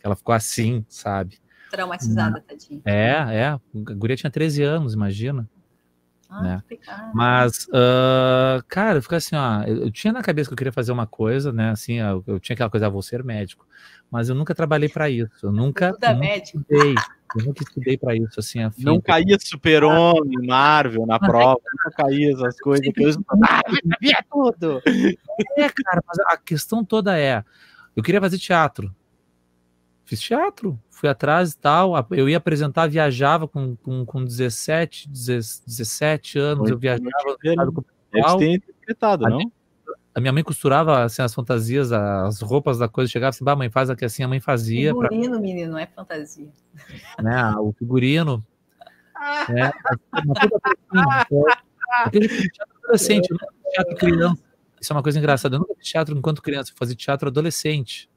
Ela ficou assim, sabe? Traumatizada, tadinha. A guria tinha 13 anos, imagina. Né? Que pecado. Mas, cara, fica assim, ó, eu tinha na cabeça que eu queria fazer uma coisa, né, assim, eu tinha aquela coisa, vou ser médico, mas eu nunca trabalhei para isso, eu nunca estudei para isso, assim, a não caía Super-Homem, Marvel na prova, nunca caía essas coisas que eu sabia tudo. Cara, mas a questão toda eu queria fazer teatro. Fiz teatro, fui atrás e tal, eu ia apresentar, viajava com 17 anos, eu viajava. Deve ter interpretado, não? A minha mãe costurava assim, as fantasias, as roupas da coisa, chegava assim, mãe, faz aqui assim, a mãe fazia. Figurino, menino, não é fantasia. Né, o figurino. Né, teatro adolescente, teatro criança. Isso é uma coisa engraçada, eu nunca fiz teatro enquanto criança, eu fazia teatro adolescente.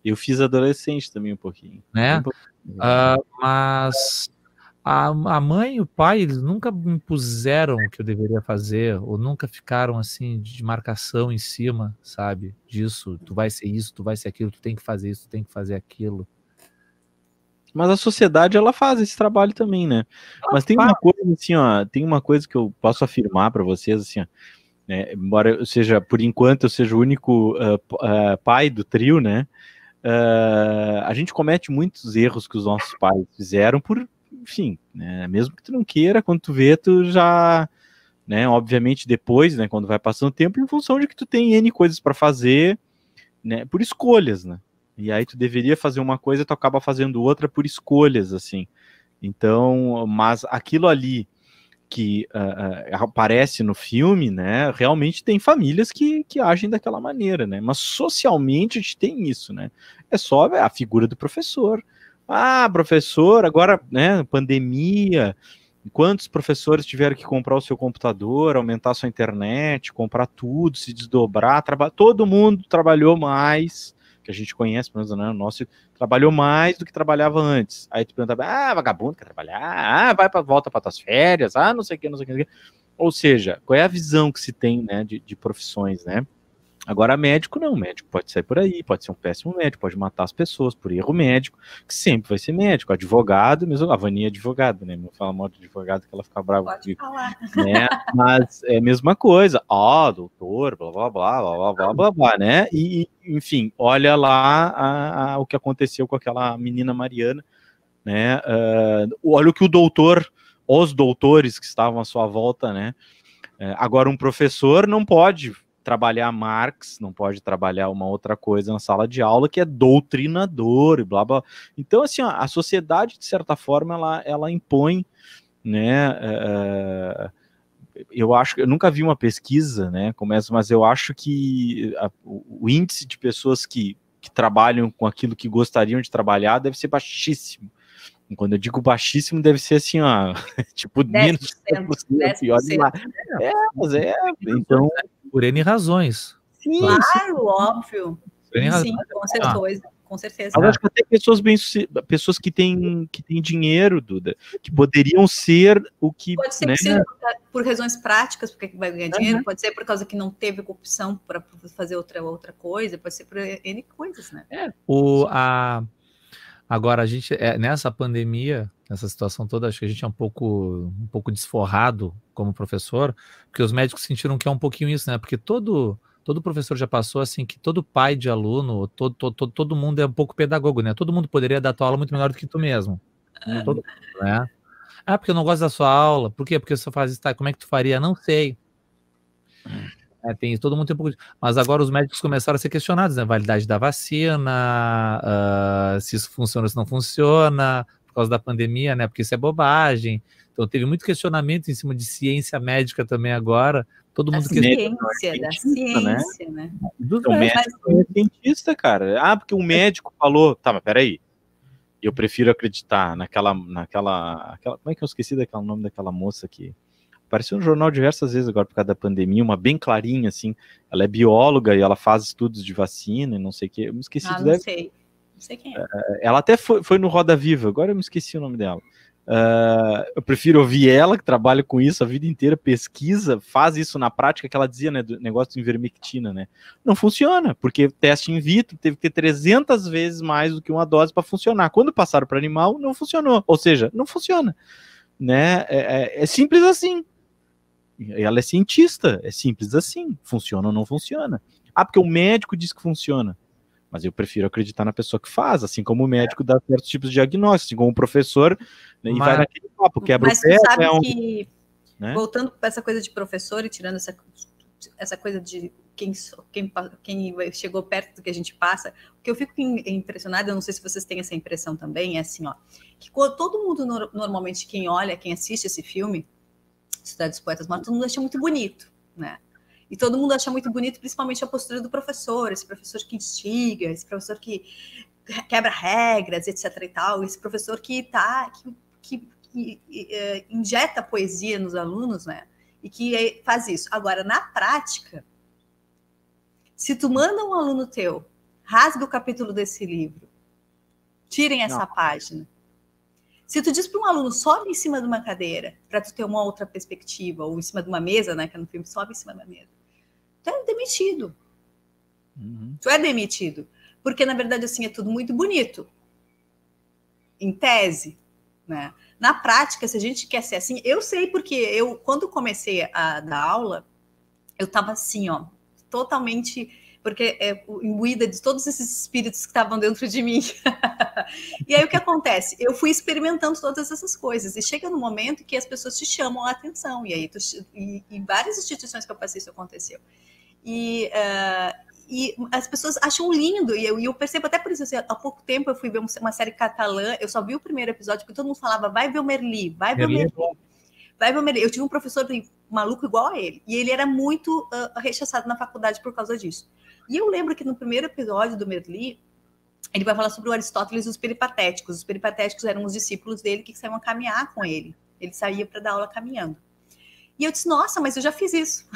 Eu fiz adolescente também um pouquinho. Né? Mas a mãe e o pai, eles nunca me impuseram o que eu deveria fazer, ou nunca ficaram assim de marcação em cima, sabe? Disso, tu vai ser isso, tu vai ser aquilo, tu tem que fazer isso, tu tem que fazer aquilo. Mas a sociedade, ela faz esse trabalho também, né? Mas tem uma coisa assim, ó, tem uma coisa que eu posso afirmar para vocês, assim, ó, né? Embora eu seja, por enquanto, eu seja o único pai do trio, né? A gente comete muitos erros que os nossos pais fizeram por, enfim, né, mesmo que tu não queira, quando tu vê, tu já, né, obviamente depois, né, quando vai passando o tempo, em função de que tu tem N coisas para fazer, né, por escolhas, né, e aí tu deveria fazer uma coisa, tu acaba fazendo outra por escolhas, assim, então, mas aquilo ali que aparece no filme, né, realmente tem famílias que agem daquela maneira, né, mas socialmente a gente tem isso, né, é só a figura do professor. Professor, agora, né, pandemia, quantos professores tiveram que comprar o seu computador, aumentar a sua internet, comprar tudo, se desdobrar, todo mundo trabalhou mais, que a gente conhece, pelo menos, né, o nosso trabalhou mais do que trabalhava antes. Aí tu pergunta, vagabundo quer trabalhar, volta para tuas férias, não sei o que, não sei o que. Ou seja, qual é a visão que se tem, né, de profissões, né? Agora, médico não, médico pode sair por aí, pode ser um péssimo médico, pode matar as pessoas por erro médico, que sempre vai ser médico, advogado, mesmo a Vania é advogada, né, não fala mal de advogado que ela fica brava comigo, né, mas é a mesma coisa, doutor, blá, blá, blá, blá, blá, blá, blá, né, e, enfim, olha lá o que aconteceu com aquela menina Mariana, né, olha o que os doutores que estavam à sua volta, né, agora um professor não pode trabalhar Marx, não pode trabalhar uma outra coisa na sala de aula que é doutrinador e blá blá. Então, assim, a sociedade, de certa forma, ela impõe, né? Eu acho que eu nunca vi uma pesquisa, né? Mas eu acho que o índice de pessoas que trabalham com aquilo que gostariam de trabalhar deve ser baixíssimo. E quando eu digo baixíssimo, deve ser assim, tipo, 10%, menos de 10%. E olha lá. Mas então. Por N razões. Sim, claro, óbvio. Sim, com certeza. Eu acho que até pessoas que têm dinheiro, Duda, que poderiam ser o que... Pode ser, né? que seja por razões práticas, porque vai ganhar dinheiro, pode ser por causa que não teve opção para fazer outra coisa, pode ser por N coisas, né? Agora, a gente, nessa pandemia, nessa situação toda, acho que a gente é um pouco desforrado como professor, porque os médicos sentiram que é um pouquinho isso, né? Porque todo professor já passou, assim, que todo pai de aluno, todo mundo é um pouco pedagogo, né? Todo mundo poderia dar tua aula muito melhor do que tu mesmo. Todo mundo, né? Porque eu não gosto da sua aula. Por quê? Porque você faz isso, como é que tu faria? Não sei. Todo mundo tem um pouco de... Mas agora os médicos começaram a ser questionados, né? Validade da vacina, se isso funciona ou se não funciona, por causa da pandemia, né? Porque isso é bobagem. Então teve muito questionamento em cima de ciência médica também agora. Todo mundo da ciência, né? O médico é cientista, cara. Porque o médico falou, mas peraí, eu prefiro acreditar naquela... Como é que eu esqueci daquele nome daquela moça aqui? Apareceu no jornal diversas vezes agora por causa da pandemia, uma bem clarinha, assim. Ela é bióloga e ela faz estudos de vacina e não sei o que. Eu me esqueci. Não sei. sei quem é. Ela até foi no Roda Viva, agora eu me esqueci o nome dela. Eu prefiro ouvir ela, que trabalha com isso a vida inteira, pesquisa, faz isso na prática, que ela dizia, né, do negócio de ivermectina, né? Não funciona, porque teste in vitro teve que ter 300 vezes mais do que uma dose para funcionar. Quando passaram para animal, não funcionou. Ou seja, não funciona, né? É simples assim. Ela é cientista, é simples assim. Funciona ou não funciona? Ah, porque o médico diz que funciona. Mas eu prefiro acreditar na pessoa que faz, assim como o médico dá certos tipos de diagnósticos, assim como o professor, né, e vai naquele papo, quebra o pé. Mas tu sabe que, né? Voltando para essa coisa de professor e tirando essa coisa de quem chegou perto do que a gente passa, o que eu fico impressionada, eu não sei se vocês têm essa impressão também, é assim, ó, que todo mundo, normalmente, quem assiste esse filme, Cidade dos Poetas Mortos, todo mundo acha muito bonito, né? E todo mundo acha muito bonito, principalmente a postura do professor, esse professor que instiga, esse professor que quebra regras, etc. e tal, esse professor que injeta poesia nos alunos, né? E que faz isso. Agora, na prática, se tu manda um aluno teu, rasga o capítulo desse livro, tirem essa página. Se tu diz para um aluno, sobe em cima de uma cadeira, para tu ter uma outra perspectiva, ou em cima de uma mesa, né? Que no filme sobe em cima da mesa. Tu é demitido. Tu é demitido. Porque, na verdade, assim, é tudo muito bonito. Em tese, né? Na prática, se a gente quer ser assim, eu sei porque eu, quando comecei a dar aula, eu estava assim, ó, totalmente, porque imbuída de todos esses espíritos que estavam dentro de mim. E aí o que acontece? Eu fui experimentando todas essas coisas, e chega no momento que as pessoas te chamam a atenção, e aí em várias instituições que eu passei isso aconteceu. E as pessoas acham lindo, e eu percebo até por isso, assim, há pouco tempo eu fui ver uma série catalã, eu só vi o primeiro episódio, porque todo mundo falava, vai ver o Merli, vai ver o Merli. Vai ver o Merli. Eu tive um professor maluco igual a ele, e ele era muito rechaçado na faculdade por causa disso. E eu lembro que no primeiro episódio do Merli, ele vai falar sobre o Aristóteles e os peripatéticos. Os peripatéticos eram os discípulos dele que saíam a caminhar com ele. Ele saía para dar aula caminhando. E eu disse, nossa, mas eu já fiz isso.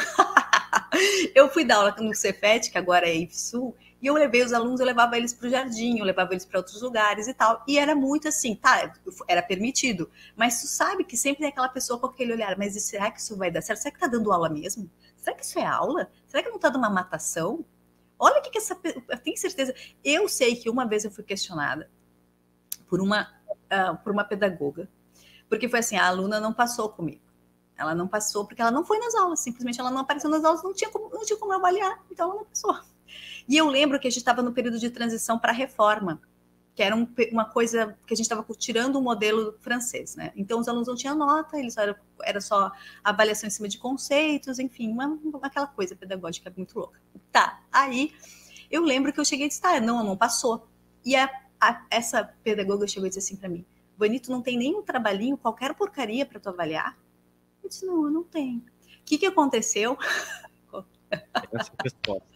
Eu fui dar aula no Cefet, que agora é IFSU, e eu levei os alunos, eu levava eles para o jardim, eu levava eles para outros lugares e tal. E era muito assim, tá, era permitido. Mas tu sabe que sempre tem aquela pessoa com aquele olhar, mas será que isso vai dar certo? Será que tá dando aula mesmo? Será que isso é aula? Será que não tá dando uma matação? Olha o que essa... Eu tenho certeza... Eu sei que uma vez eu fui questionada por uma pedagoga, porque foi assim, a aluna não passou comigo. Ela não passou porque ela não foi nas aulas, simplesmente ela não apareceu nas aulas, não tinha como avaliar, então ela não passou. E eu lembro que a gente estava no período de transição para a reforma, que era uma coisa que a gente estava tirando o modelo francês, né? Então os alunos não tinham nota, era só avaliação em cima de conceitos, enfim, aquela coisa pedagógica muito louca. Tá, aí eu lembro que eu cheguei e disse, tá, não passou. E essa pedagoga chegou e disse assim para mim, Vanito, não tem nenhum trabalhinho, qualquer porcaria para tu avaliar? Eu disse, não, eu não tenho. O que aconteceu? Essa resposta.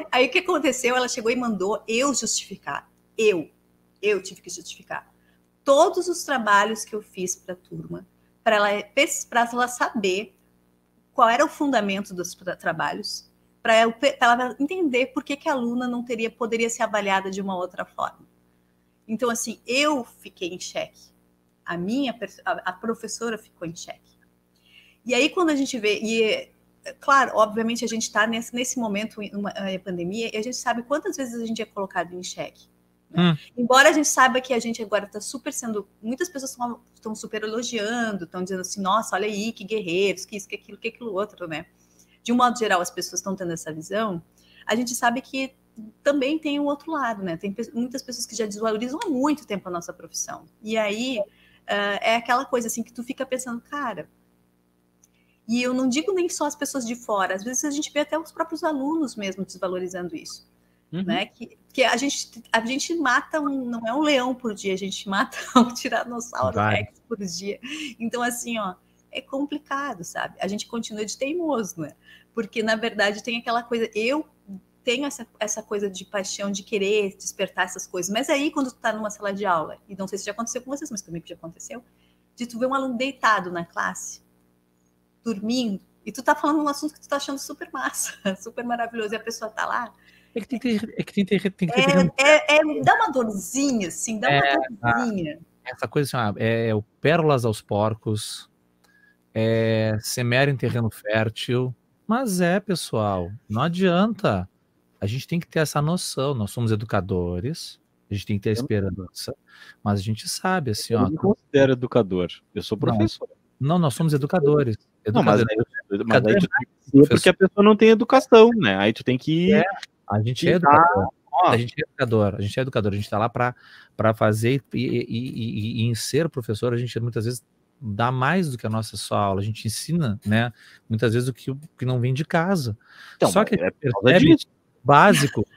Aí o que aconteceu? Ela chegou e mandou eu justificar. Eu tive que justificar todos os trabalhos que eu fiz para a turma, para ela saber qual era o fundamento dos trabalhos, para ela entender por que a aluna não poderia ser avaliada de uma outra forma. Então, assim, eu fiquei em xeque. A professora ficou em xeque. E aí, quando a gente vê... Claro, obviamente, a gente está nesse momento, uma pandemia, e a gente sabe quantas vezes a gente é colocado em xeque. Né? Embora a gente saiba que a gente agora está super sendo... Muitas pessoas estão super elogiando, estão dizendo assim, nossa, olha aí, que guerreiros, que isso, que aquilo outro, né? De um modo geral, as pessoas estão tendo essa visão. A gente sabe que também tem um outro lado, né? Tem muitas pessoas que já desvalorizam há muito tempo a nossa profissão. E aí, é aquela coisa assim que tu fica pensando, cara... E eu não digo nem só as pessoas de fora, às vezes a gente vê até os próprios alunos mesmo desvalorizando isso. Né? Que a gente mata não é um leão por dia, a gente mata um tiranossauro Rex por dia. Então, assim, ó, é complicado, sabe? A gente continua de teimoso, né? Porque, na verdade, tem aquela coisa... Eu tenho essa coisa de paixão, de querer despertar essas coisas. Mas aí, quando tu tá numa sala de aula, e não sei se já aconteceu com vocês, mas comigo já aconteceu, de tu ver um aluno deitado na classe, dormindo, e tu tá falando um assunto que tu tá achando super massa, super maravilhoso, e a pessoa tá lá, É que tem que ter. Dá uma dorzinha, assim, dá uma dorzinha. Essa coisa assim, o pérolas aos porcos, semear em terreno fértil. Mas pessoal, não adianta. A gente tem que ter essa noção. Nós somos educadores, a gente tem que ter esperança, mas a gente sabe, assim, Eu não me considero educador, eu sou professor. Não, nós somos educadores. Não, mas aí tu tem que ser porque a pessoa não tem educação, né? Aí tu tem que... A gente é educador. A gente é educador, a gente está lá para fazer e em ser professor, a gente muitas vezes dá mais do que a nossa só aula, a gente ensina, né? Muitas vezes o que não vem de casa. Então, só que percebe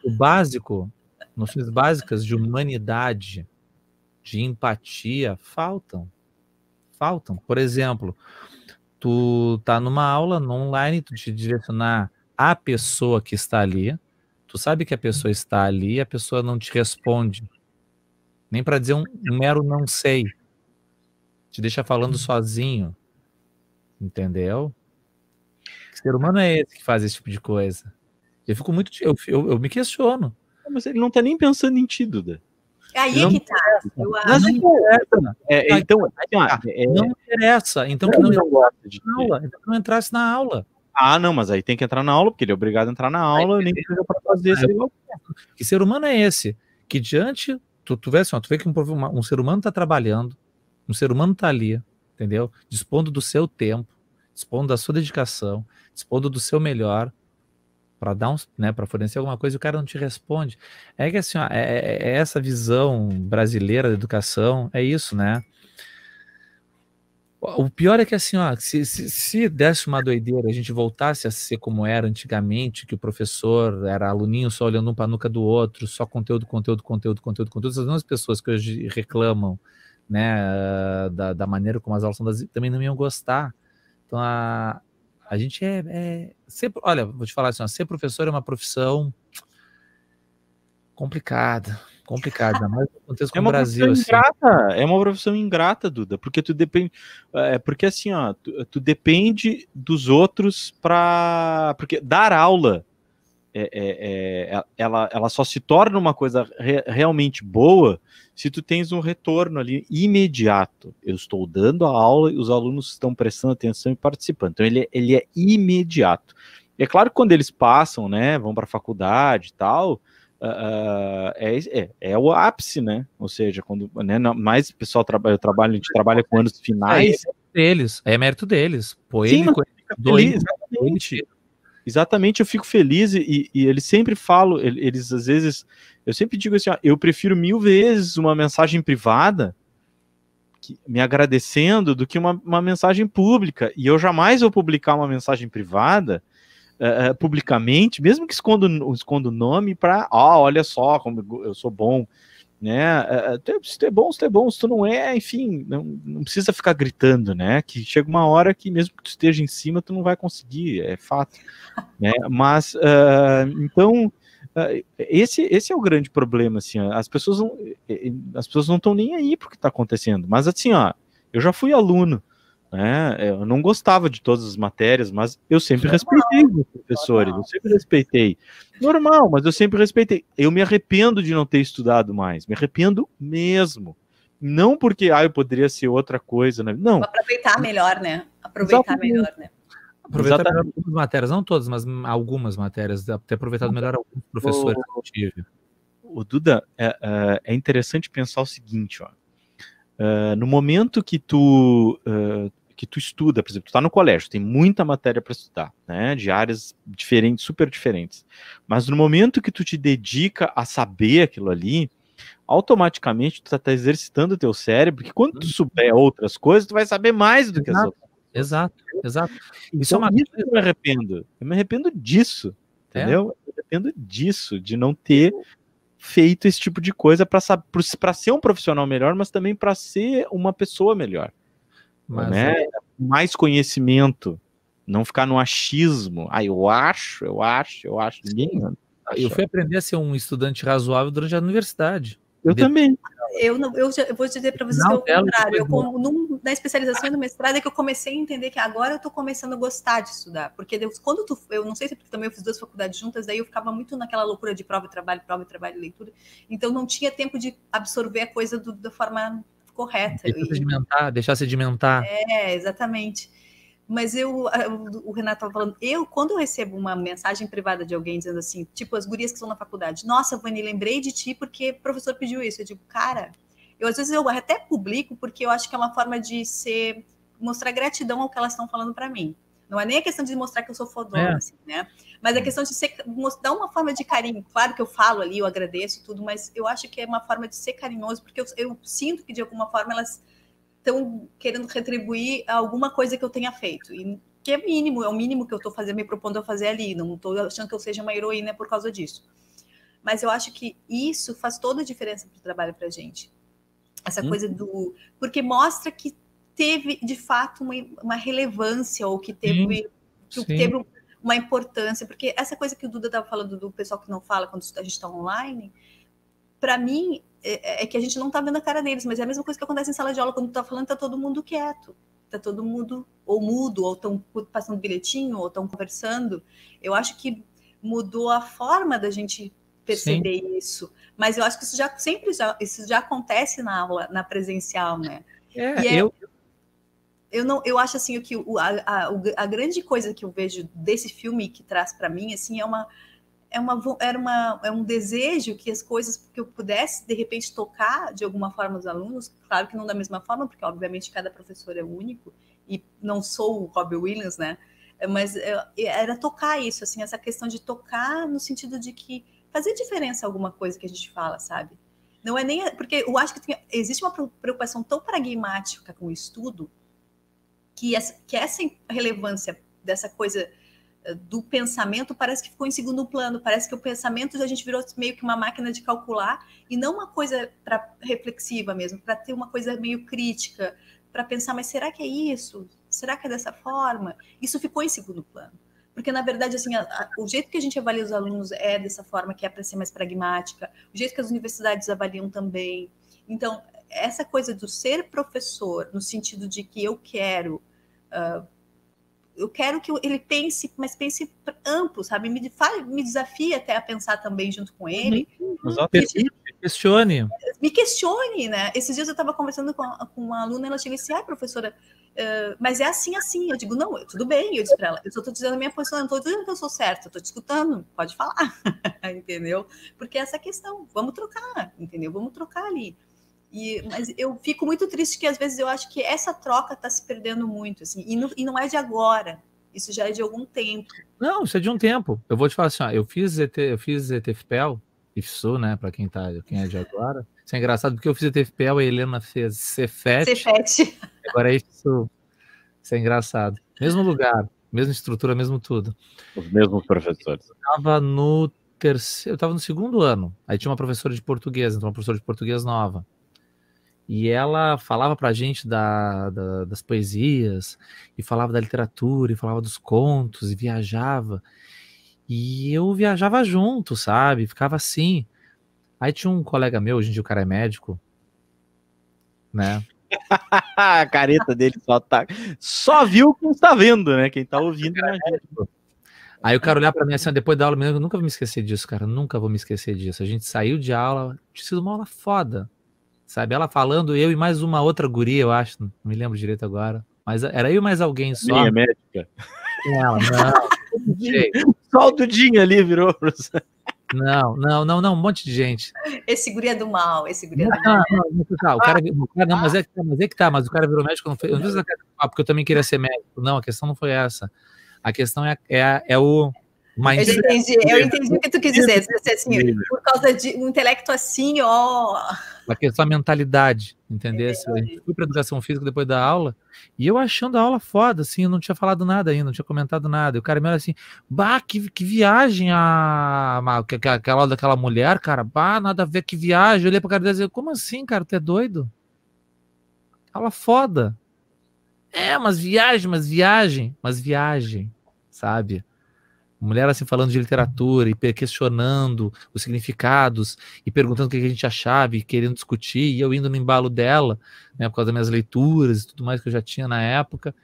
o básico, noções básicas de humanidade, de empatia, faltam. Por exemplo, tu tá numa aula no online, tu te direcionar à pessoa que está ali, tu sabe que a pessoa está ali e a pessoa não te responde, nem para dizer um mero não sei, te deixa falando sozinho, entendeu? Que ser humano é esse que faz esse tipo de coisa? Eu fico muito, eu me questiono. Mas ele não tá nem pensando em ti, Duda. Aí é que tá. Não interessa. Então que não gosta de aula, então que não entrasse na aula. Ah, não, mas aí tem que entrar na aula, porque ele é obrigado a entrar na aula, nem precisa para fazer isso. Que ser humano é esse? Que diante, tu vê assim, tu vê que um ser humano está trabalhando, um ser humano está ali, entendeu? Dispondo do seu tempo, dispondo da sua dedicação, dispondo do seu melhor, para dar para fornecer alguma coisa, e o cara não te responde. É que assim, essa visão brasileira da educação, é isso, né? O pior é que assim, se desse uma doideira, a gente voltasse a ser como era antigamente, que o professor era aluninho só olhando um para a nuca do outro, só conteúdo, as mesmas pessoas que hoje reclamam, né, da maneira como as aulas são também não iam gostar. Então a gente olha, vou te falar assim, ser professor é uma profissão complicada, mas no contexto como o Brasil, assim. É uma profissão ingrata, Duda, porque tu depende, porque assim, tu depende dos outros porque dar aula, ela só se torna uma coisa realmente boa se tu tens um retorno ali imediato. Eu estou dando a aula e os alunos estão prestando atenção e participando. Então ele é imediato. E é claro que quando eles passam, né, vão para a faculdade e tal, é o ápice, né? Ou seja, quando, né, mais o pessoal a gente trabalha com anos finais. É mérito deles. Pô, sim, exatamente, eu fico feliz e eles sempre falam, eles às vezes, eu sempre digo assim, eu prefiro 1000 vezes uma mensagem privada me agradecendo do que uma mensagem pública, e eu jamais vou publicar uma mensagem privada publicamente, mesmo que esconda o nome para, olha só como eu sou bom, né? Se tu é bom, se tu não é, enfim, não precisa ficar gritando, né? Que chega uma hora que mesmo que tu esteja em cima, tu não vai conseguir, é fato, né? Mas então esse é o grande problema, assim, as pessoas não estão nem aí pro que está acontecendo, mas assim, eu já fui aluno, né? Eu não gostava de todas as matérias, mas eu sempre respeitei os professores, eu sempre respeitei. Normal, mas eu sempre respeitei. Eu me arrependo de não ter estudado mais, me arrependo mesmo. Não porque eu poderia ser outra coisa, né? Não. Aproveitar melhor, né? Aproveitar melhor algumas matérias, não todas, mas algumas matérias, ter aproveitado melhor alguns professores que eu tive. O Duda, é interessante pensar o seguinte, no momento que tu estuda, por exemplo, tu está no colégio, tem muita matéria para estudar, né, de áreas diferentes, super diferentes, mas no momento que tu te dedica a saber aquilo ali, automaticamente tu tá exercitando o teu cérebro, porque quando tu souber outras coisas, tu vai saber mais do que as outras. Exato. Então, isso eu me arrependo. Eu me arrependo disso, entendeu? Eu me arrependo disso, de não ter feito esse tipo de coisa para ser um profissional melhor, mas também para ser uma pessoa melhor. Mas, né? Mais conhecimento, não ficar no achismo. Eu acho. Ninguém. Eu fui aprender a ser um estudante razoável durante a universidade. Eu também. Eu vou dizer para vocês que é o contrário. Na especialização e no mestrado é que eu comecei a entender que agora eu estou começando a gostar de estudar. Porque eu não sei se também eu fiz 2 faculdades juntas, daí eu ficava muito naquela loucura de prova e trabalho, leitura. Então não tinha tempo de absorver a coisa da forma correta. Deixar sedimentar. Exatamente. Mas o Renato estava falando, quando eu recebo uma mensagem privada de alguém dizendo assim, tipo, as gurias que estão na faculdade, nossa, Vani, lembrei de ti porque o professor pediu isso. Eu digo, cara, às vezes eu até publico porque eu acho que é uma forma de mostrar gratidão ao que elas estão falando para mim. Não é nem a questão de mostrar que eu sou fodona, assim, né? Mas a questão de dar uma forma de carinho. Claro que eu falo ali, eu agradeço tudo, mas eu acho que é uma forma de ser carinhoso, porque eu sinto que de alguma forma elas estão querendo retribuir alguma coisa que eu tenha feito. E que é o mínimo que eu estou me propondo a fazer ali. Não estou achando que eu seja uma heroína por causa disso. Mas eu acho que isso faz toda a diferença para o trabalho para a gente. Essa coisa porque mostra que teve, de fato, uma relevância, ou que teve uma importância. Porque essa coisa que o Duda estava falando do pessoal que não fala quando a gente está online, para mim, é que a gente não está vendo a cara deles, mas é a mesma coisa que acontece em sala de aula, quando tu tá falando, tá todo mundo quieto, tá todo mundo ou mudo, ou estão passando bilhetinho, ou estão conversando. Eu acho que mudou a forma da gente perceber isso, mas eu acho que isso já acontece na aula, na presencial, né? Eu acho assim que a grande coisa que eu vejo desse filme que traz para mim assim é um desejo que as coisas que eu pudesse de repente tocar de alguma forma os alunos, claro que não da mesma forma, porque obviamente cada professor é único e não sou o Robbie Williams, né? Mas era tocar isso, assim, essa questão de tocar no sentido de que fazer diferença alguma coisa que a gente fala, sabe? Não é nem porque eu acho que existe uma preocupação tão pragmática com o estudo que essa relevância dessa coisa do pensamento parece que ficou em segundo plano, parece que o pensamento a gente virou meio que uma máquina de calcular e não uma coisa reflexiva mesmo, para ter uma coisa meio crítica, para pensar, mas será que é isso? Será que é dessa forma? Isso ficou em segundo plano. Porque, na verdade, assim, o jeito que a gente avalia os alunos é dessa forma, que é para ser mais pragmática, o jeito que as universidades avaliam também. Então, essa coisa do ser professor, no sentido de que eu quero que ele pense, mas pense amplo, sabe? Me desafie até a pensar também junto com ele. Questione. Me questione, né? Esses dias eu estava conversando com uma aluna, ela chegou e disse, professora, mas é assim. Eu digo, não, tudo bem. Eu disse para ela, eu só estou dizendo a minha posição, não estou dizendo que eu sou certa, eu estou te escutando, pode falar, entendeu? Porque essa questão, vamos trocar, entendeu? Vamos trocar ali. Mas eu fico muito triste que às vezes eu acho que essa troca está se perdendo muito, assim, e não é de agora, isso já é de algum tempo. Não, isso é de um tempo. Eu vou te falar assim, eu fiz ETFPEL, IFSU, né, para quem é de agora. Isso é engraçado, porque eu fiz ETFPEL, a Helena fez Cefet. Agora é IFSU. Isso é engraçado. Mesmo lugar, mesma estrutura, mesmo tudo. Os mesmos professores. Eu estava no segundo ano, aí tinha uma professora de português, então uma professora de português nova. E ela falava pra gente das poesias, e falava da literatura, e falava dos contos, e viajava. E eu viajava junto, sabe? Ficava assim. Aí tinha um colega meu, hoje em dia o cara é médico, né? A careta dele só viu quem está vendo, né? Quem está ouvindo. Aí o cara olhar pra mim assim, depois da aula, eu nunca vou me esquecer disso, cara. Nunca vou me esquecer disso. A gente saiu de aula, tinha sido uma aula foda. Sabe, ela falando, eu e mais uma outra guria, eu acho, não me lembro direito agora, mas era eu e mais alguém só. Minha médica. Não. Só o Dudinho ali virou. Não, um monte de gente. Esse guri é do mal, O cara, não, mas é que tá, mas o cara virou médico, não foi, eu não fiz porque eu também queria ser médico, não, a questão não foi essa. A questão é o Eu entendi o que tu quis dizer, assim, por causa de um intelecto assim, A questão da mentalidade, entendeu? Eu fui para educação física depois da aula, e eu achando a aula foda, assim, eu não tinha falado nada ainda, não tinha comentado nada. E o cara me olha assim, que viagem aquela aula daquela mulher, cara, nada a ver, que viagem. Eu olhei pra cara dele e disse, como assim, cara, tu é doido? Aula foda. Mas viagem, sabe? Mulher assim falando de literatura e questionando os significados e perguntando o que a gente achava e querendo discutir, e eu indo no embalo dela, né, por causa das minhas leituras e tudo mais que eu já tinha na época,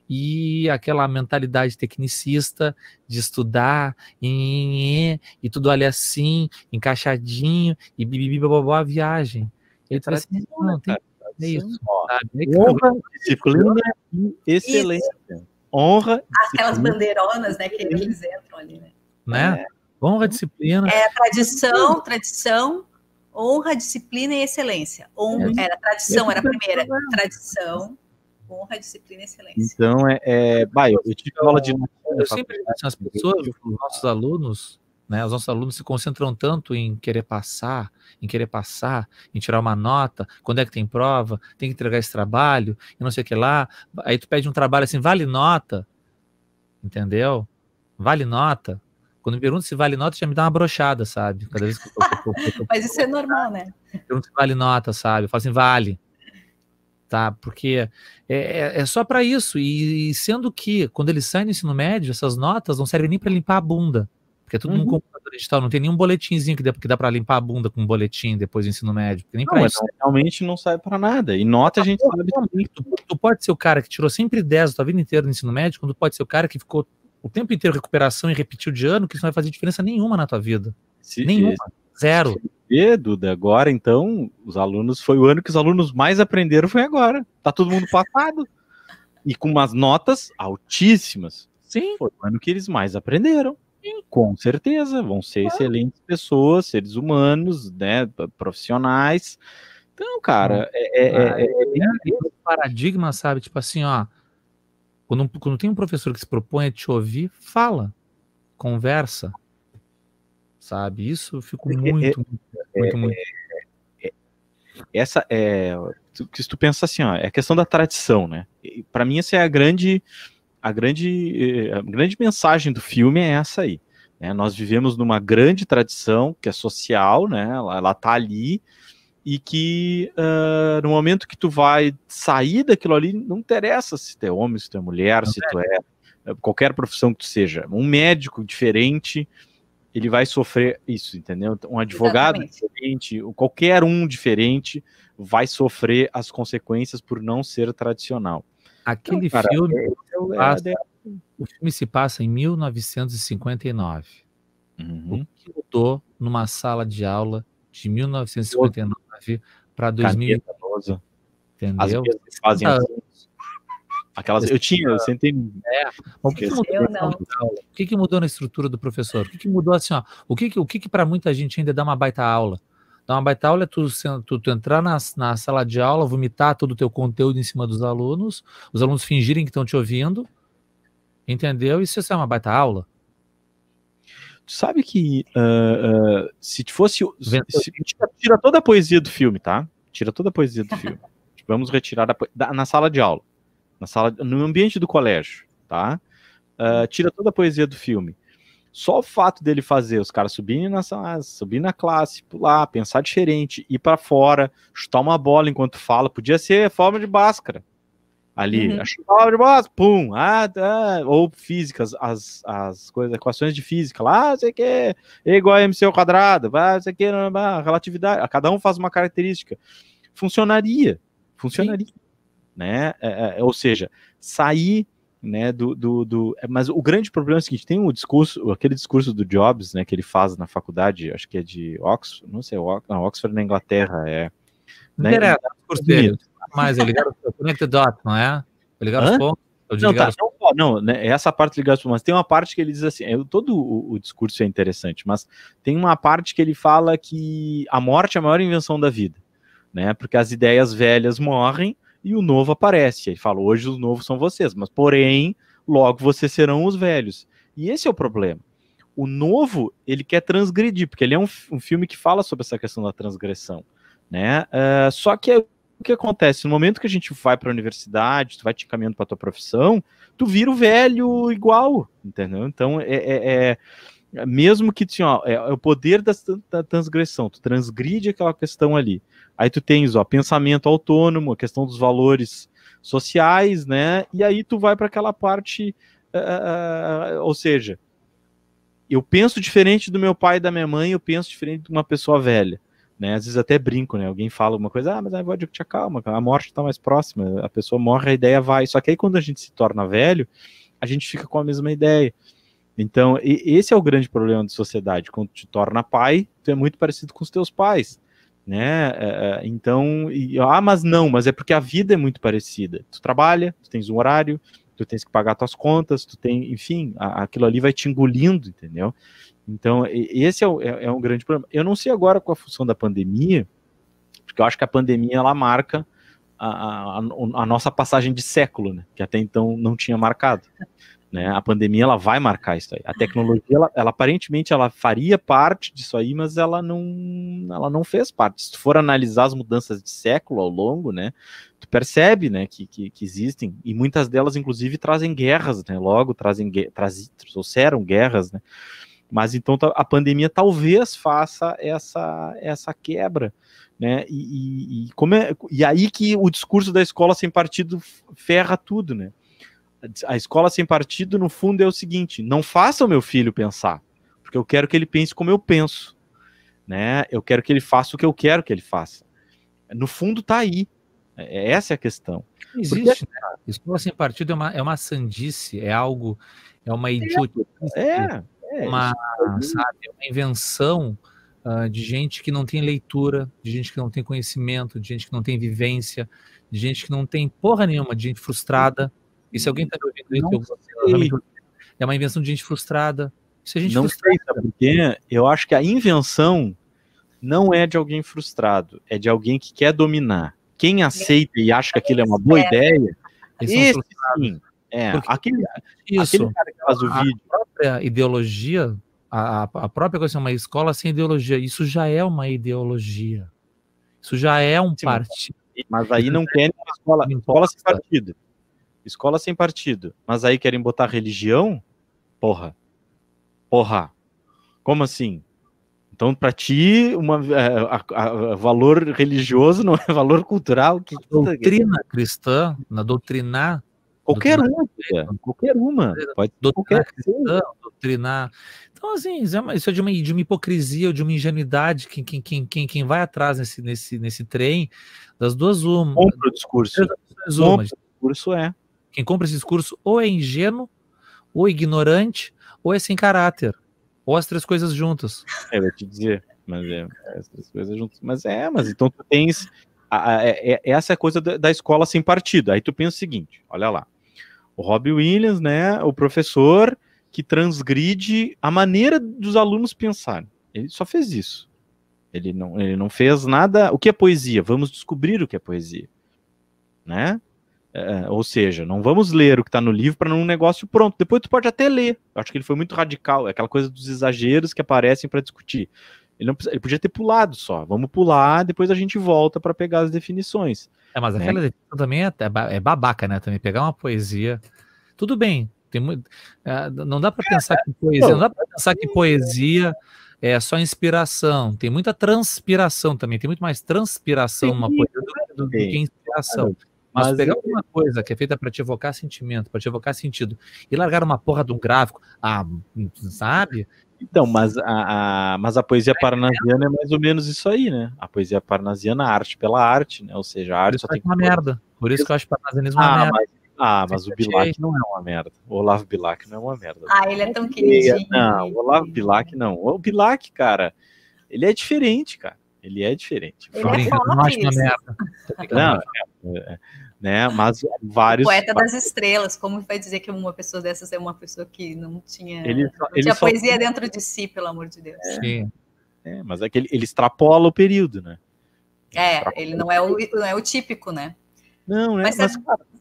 e aquela mentalidade tecnicista de estudar e tudo ali assim, encaixadinho e bibibi bababá, a viagem. E aí tu vai assim, não, tem é isso, sabe? Honra, disciplina e excelência. Honra, aquelas bandeironas, né, que eles entram ali, né? Honra, disciplina. Tradição, honra, disciplina e excelência. Era tradição, era a primeira. Tradição, honra, disciplina e excelência. Então, eu tive aula de... Eu sempre digo assim, as pessoas, os nossos alunos, né, os nossos alunos se concentram tanto em querer passar, em tirar uma nota, quando é que tem prova, tem que entregar esse trabalho, e não sei o que lá. Aí tu pede um trabalho assim, vale nota, entendeu? Vale nota. Quando me perguntam se vale nota, já me dá uma brochada, sabe? Cada vez que eu Mas isso é normal, né? Pergunto se vale nota, sabe? Eu falo assim, vale. Tá? Porque é só para isso. E sendo que, quando eles saem do ensino médio, essas notas não servem nem para limpar a bunda. Porque é tudo num computador digital, não tem nenhum boletinzinho que dá para limpar a bunda com um boletim depois do ensino médio. Nem para isso. Realmente não serve para nada. E nota a gente sabe também. Tu pode ser o cara que tirou sempre 10 a tua vida inteira no ensino médio, quando pode ser o cara que ficou o tempo inteiro em recuperação e repetiu de ano, que isso não vai fazer diferença nenhuma na tua vida. Nenhuma. Zero. E, Duda, agora então, foi o ano que os alunos mais aprenderam foi agora. Tá todo mundo passado. E com umas notas altíssimas. Sim. Foi o ano que eles mais aprenderam. Sim. Com certeza. Vão ser excelentes pessoas, seres humanos, né? Profissionais. Então, cara, um paradigma, sabe? Tipo assim, ó. Quando tem um professor que se propõe a te ouvir, fala. Conversa. Sabe? Isso eu fico muito. Essa se tu pensa assim, ó, é a questão da tradição, né? Para mim essa é a grande mensagem do filme, é essa aí, né? Nós vivemos numa grande tradição que é social, né? Ela tá ali, e que no momento que tu vai sair daquilo ali, não interessa se tu é homem, se tu é mulher, se tu é qualquer profissão que tu seja, um médico diferente, ele vai sofrer isso, entendeu? Um advogado diferente, qualquer um diferente vai sofrer as consequências por não ser tradicional. Aquele filme, o filme se passa em 1959. O que mudou numa sala de aula de 1959 para 2012? Entendeu? As mesmas fazem aquelas, eu sentei. O que mudou na estrutura do professor? O que mudou assim, ó? O que para muita gente ainda dá uma baita aula? Dar uma baita aula é tu entrar na sala de aula, vomitar todo o teu conteúdo em cima dos alunos, os alunos fingirem que estão te ouvindo, entendeu? Isso é uma baita aula. Tu sabe que se fosse... tira toda a poesia do filme, tá? Tira toda a poesia do filme. Vamos retirar na sala de aula. No ambiente do colégio, tá? Tira toda a poesia do filme. Só o fato dele fazer os caras subirem na classe, pular, pensar diferente, ir para fora, chutar uma bola enquanto fala, podia ser forma de Bhaskara. Ali, chutar de bola, pum, ou físicas, as coisas, equações de física, lá, sei que é igual a MC ao quadrado, sei que relatividade, cada um faz uma característica. Funcionaria, né? Ou seja, sair, né, mas o grande problema é o seguinte: tem aquele discurso do Jobs, né, que ele faz na faculdade, acho que é de Oxford, não sei, Oxford na Inglaterra, né, o discurso dele, mas é ligar o connect the dots, não é? Ligar os pontos. Não, né, essa parte ligar os pontos, mas tem uma parte que ele diz assim, todo o discurso é interessante, mas tem uma parte que ele fala que a morte é a maior invenção da vida, né, porque as ideias velhas morrem e o novo aparece. Ele fala, hoje os novos são vocês, mas porém, logo vocês serão os velhos. E esse é o problema. O novo, ele quer transgredir, porque ele é um filme que fala sobre essa questão da transgressão, né? Só que o que acontece? No momento que a gente vai para a universidade, tu vai te encaminhando para a tua profissão, tu vira o velho igual, entendeu? Então, mesmo que assim, ó, é o poder da transgressão, tu transgride aquela questão ali. Aí tu tens, ó, pensamento autônomo, a questão dos valores sociais, né? E aí tu vai para aquela parte, ou seja, eu penso diferente do meu pai e da minha mãe, eu penso diferente de uma pessoa velha, né? Às vezes até brinco, né? Alguém fala alguma coisa, mas a avó digo, calma, a morte está mais próxima, a pessoa morre, a ideia vai. Só que aí quando a gente se torna velho, a gente fica com a mesma ideia. Então, esse é o grande problema da sociedade. Quando te torna pai, tu é muito parecido com os teus pais, né? Então, mas é porque a vida é muito parecida. Tu trabalha, tu tens um horário, tu tens que pagar tuas contas, tu tem, enfim, aquilo ali vai te engolindo, entendeu? Então, esse é um grande problema. Eu não sei agora com a função da pandemia, porque eu acho que a pandemia, ela marca a nossa passagem de século, né? Que até então não tinha marcado. Né? A pandemia, ela vai marcar isso aí. A tecnologia, ela aparentemente, ela faria parte disso aí, mas ela não fez parte. Se tu for analisar as mudanças de século ao longo, né, tu percebe, né, que existem, e muitas delas, inclusive, trazem guerras, né, logo trouxeram guerras, né, mas então a pandemia talvez faça essa quebra, né, e aí que o discurso da escola sem partido ferra tudo, né. A escola sem partido, no fundo, é o seguinte: não faça o meu filho pensar, porque eu quero que ele pense como eu penso, né? Eu quero que ele faça o que eu quero que ele faça. No fundo, tá aí. Essa é a questão. Existe, né? Escola sem partido é uma sandice, é algo, é uma idiotice, uma invenção de gente que não tem leitura, de gente que não tem conhecimento, de gente que não tem vivência, de gente que não tem porra nenhuma, de gente frustrada. E se alguém está me ouvindo isso, é uma invenção de gente frustrada. Se a gente não sei, sabe por quê? Eu acho que a invenção não é de alguém frustrado, é de alguém que quer dominar. Quem aceita e acha que aquilo é uma boa ideia, esse sim. Aquele cara que faz o vídeo. A própria ideologia, a própria coisa, uma escola sem ideologia, isso já é uma ideologia. Isso já é um partido. Mas aí não querem uma escola sem partido. Escola sem partido, mas aí querem botar religião? Porra. Como assim? Então, para ti, valor religioso não é valor cultural? A doutrina cristã, na doutrinar... Qualquer uma. Pode doutrinar cristã, doutrinar... Então, assim, isso é de uma hipocrisia, ou de uma ingenuidade. Quem vai atrás nesse trem, das duas uma. Compra o discurso. Compra o discurso, Quem compra esse discurso ou é ingênuo, ou ignorante, ou é sem caráter. Ou as três coisas juntas. Eu ia te dizer, mas as três coisas juntas. Mas então tu tens essa coisa da escola sem partido. Aí tu pensa o seguinte, olha lá. O Robbie Williams, né, o professor que transgride a maneira dos alunos pensarem. Ele só fez isso. Ele não fez nada. O que é poesia? Vamos descobrir o que é poesia. Né? Ou seja, não vamos ler o que está no livro para um negócio pronto. Depois tu pode até ler. Eu acho que ele foi muito radical. É aquela coisa dos exageros que aparecem para discutir. Ele podia ter pulado só. Vamos pular, depois a gente volta para pegar as definições. Mas aquela definição também é babaca, né? Também pegar uma poesia. Tudo bem. Não dá para pensar que poesia. Não dá para pensar que poesia é só inspiração. Tem muita transpiração também. Tem muito mais transpiração numa poesia do que inspiração. Mas pegar alguma coisa que é feita para te evocar sentimento, para te evocar sentido, e largar uma porra de um gráfico, sabe? Então, mas a poesia parnasiana é mais ou menos isso aí, né? A poesia parnasiana, a arte pela arte, né? Ou seja, a arte só tem uma merda. Por isso que eu acho parnasianismo uma merda. Mas o Bilac não é uma merda. O Olavo Bilac não é uma merda. Ele é tão queridinho. Não, o Olavo Bilac não. O Bilac, cara, ele é diferente, cara. Ele é diferente. Ele não acho uma merda. Não, né? Mas vários. O poeta das estrelas, como vai dizer que uma pessoa dessas é uma pessoa que não tinha, ele tinha poesia dentro de si, pelo amor de Deus. Sim. Mas é que ele extrapola o período, né? Ele não é o típico, né? Não, né?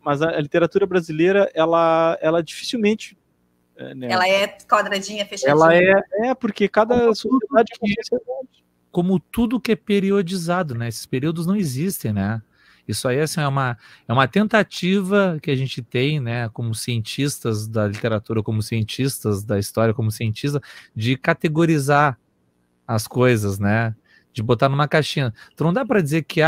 Mas a literatura brasileira, ela dificilmente. Né? Ela é quadradinha, fechadinha. Ela porque cada sociedade é uma sociedade. Como tudo que é periodizado, né? Esses períodos não existem, né? Isso aí assim, é uma tentativa que a gente tem, né, como cientistas da literatura, como cientistas da história, como cientistas, de categorizar as coisas, né? de botar numa caixinha. Então não dá para dizer que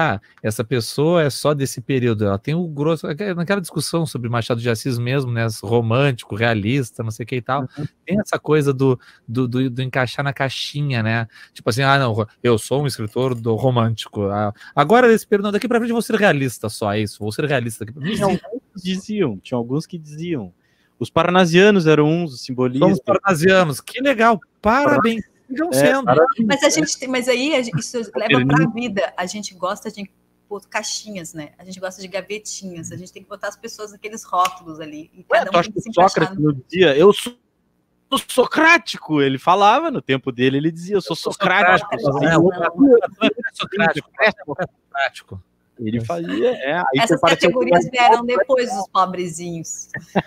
essa pessoa é só desse período, ela tem o grosso, naquela discussão sobre Machado de Assis mesmo, né, romântico, realista, não sei o que e tal, tem essa coisa do encaixar na caixinha, né, tipo assim, não, eu sou um escritor do romântico, agora desse período, não, daqui para frente eu vou ser realista só, é isso, vou ser realista. Tinha alguns que diziam, os parnasianos eram uns, os simbolistas. Somos parnasianos, que legal, parabéns. Sendo. Mas aí isso leva para a vida. A gente gosta de pôr caixinhas, né? A gente gosta de gavetinhas. A gente tem que botar as pessoas naqueles rótulos ali. E cada um tem que se Sócrates no dia, eu sou socrático. Ele falava no tempo dele, ele dizia, eu sou socrático. Socrático. Ele fazia. Essas categorias vieram depois dos pobrezinhos. É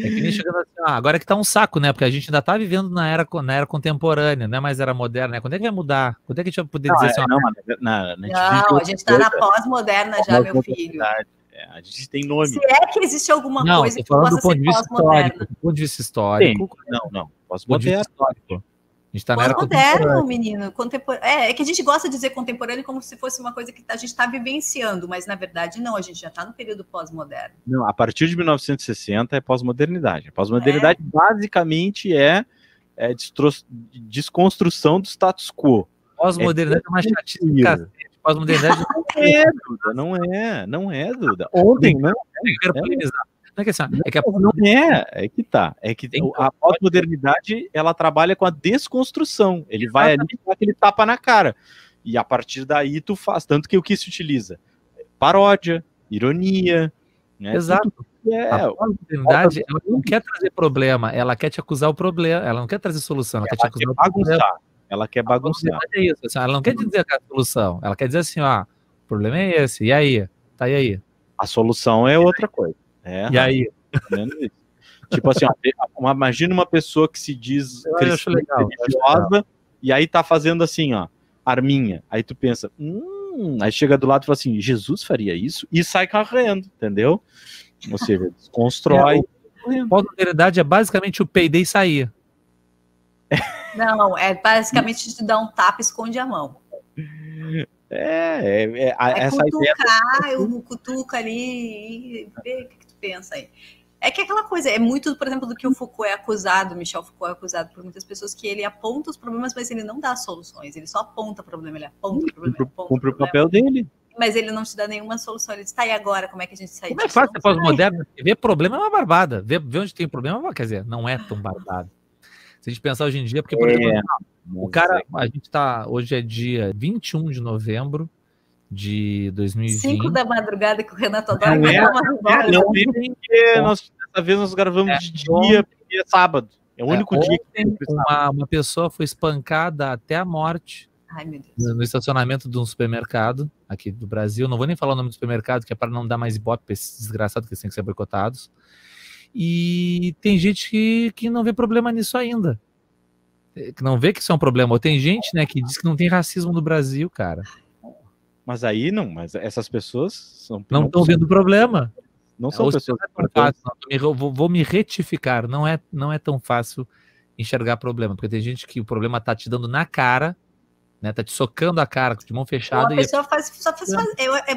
que nem chegando assim, agora que tá um saco, né? Porque a gente ainda tá vivendo na era contemporânea, não é mais era moderna, né? Quando é que vai mudar? Quando é que a gente vai poder dizer assim? Não, a gente tá na pós-moderna já, meu filho. A gente tem nome. Se é que existe alguma coisa que possa ser pós-moderna. Do ponto de vista histórico. Não. Pós-moderno. A gente tá na era moderno, menino. É que a gente gosta de dizer contemporâneo como se fosse uma coisa que a gente está vivenciando, mas na verdade não, a gente já está no período pós-moderno. Não, a partir de 1960 é pós-modernidade. A pós-modernidade basicamente é desconstrução do status quo. Pós-modernidade é uma chatice. Pós-modernidade não é, Duda. Ontem, não. Não é que assim, a pós-modernidade ela trabalha com a desconstrução. Ele vai ali com aquele tapa na cara. E a partir daí tu faz. Tanto que o que se utiliza? Paródia, ironia. Né? Exato. A pós-modernidade ela não quer trazer problema, ela quer te acusar o problema, ela não quer trazer solução, ela quer te acusar o problema. Ela quer bagunçar. É isso, assim, ela não quer dizer a solução, ela quer dizer assim, o problema é esse, e aí? Tá, e aí? A solução é outra coisa. E aí? Tipo assim, imagina uma pessoa que se diz religiosa e aí tá fazendo assim, arminha. Aí tu pensa, aí chega do lado e fala assim, Jesus faria isso? E sai correndo, entendeu? Ou seja, desconstrói. Pós-modernidade é basicamente o peidei e sair. Não, é basicamente te dar um tapa e esconde a mão. Essa cutucar, eu cutuco ali e vê o que tu pensa aí. É que aquela coisa, é muito, por exemplo, do que o Foucault é acusado, Michel Foucault é acusado por muitas pessoas, que ele aponta os problemas, mas ele não dá soluções, ele só aponta o problema, ele aponta o problema. Cumpre o papel dele. Mas ele não te dá nenhuma solução, ele diz, tá, e agora, como é que a gente sai disso? Como é fácil ser pós-moderno? Ver problema é uma barbada, ver onde tem problema, quer dizer, não é tão barbado. Se a gente pensar hoje em dia, porque, por exemplo, a gente tá, hoje é dia 21 de novembro de 2020. 5 da madrugada que o Renato adora. Dessa vez nós gravamos de dia, porque é sábado. É o único dia que uma pessoa foi espancada até a morte. Ai, meu Deus. No estacionamento de um supermercado aqui do Brasil. Não vou nem falar o nome do supermercado, que é para não dar mais ibope para esses desgraçados que eles têm que ser boicotados. E tem gente que não vê problema nisso ainda. Que não vê que isso é um problema. Ou tem gente, né, que diz que não tem racismo no Brasil, cara. Mas mas essas pessoas não estão vendo problema. Não são pessoas fácil. Vou me retificar. Não é tão fácil enxergar problema, porque tem gente que o problema tá te dando na cara, né? Tá te socando a cara de mão fechada. A pessoa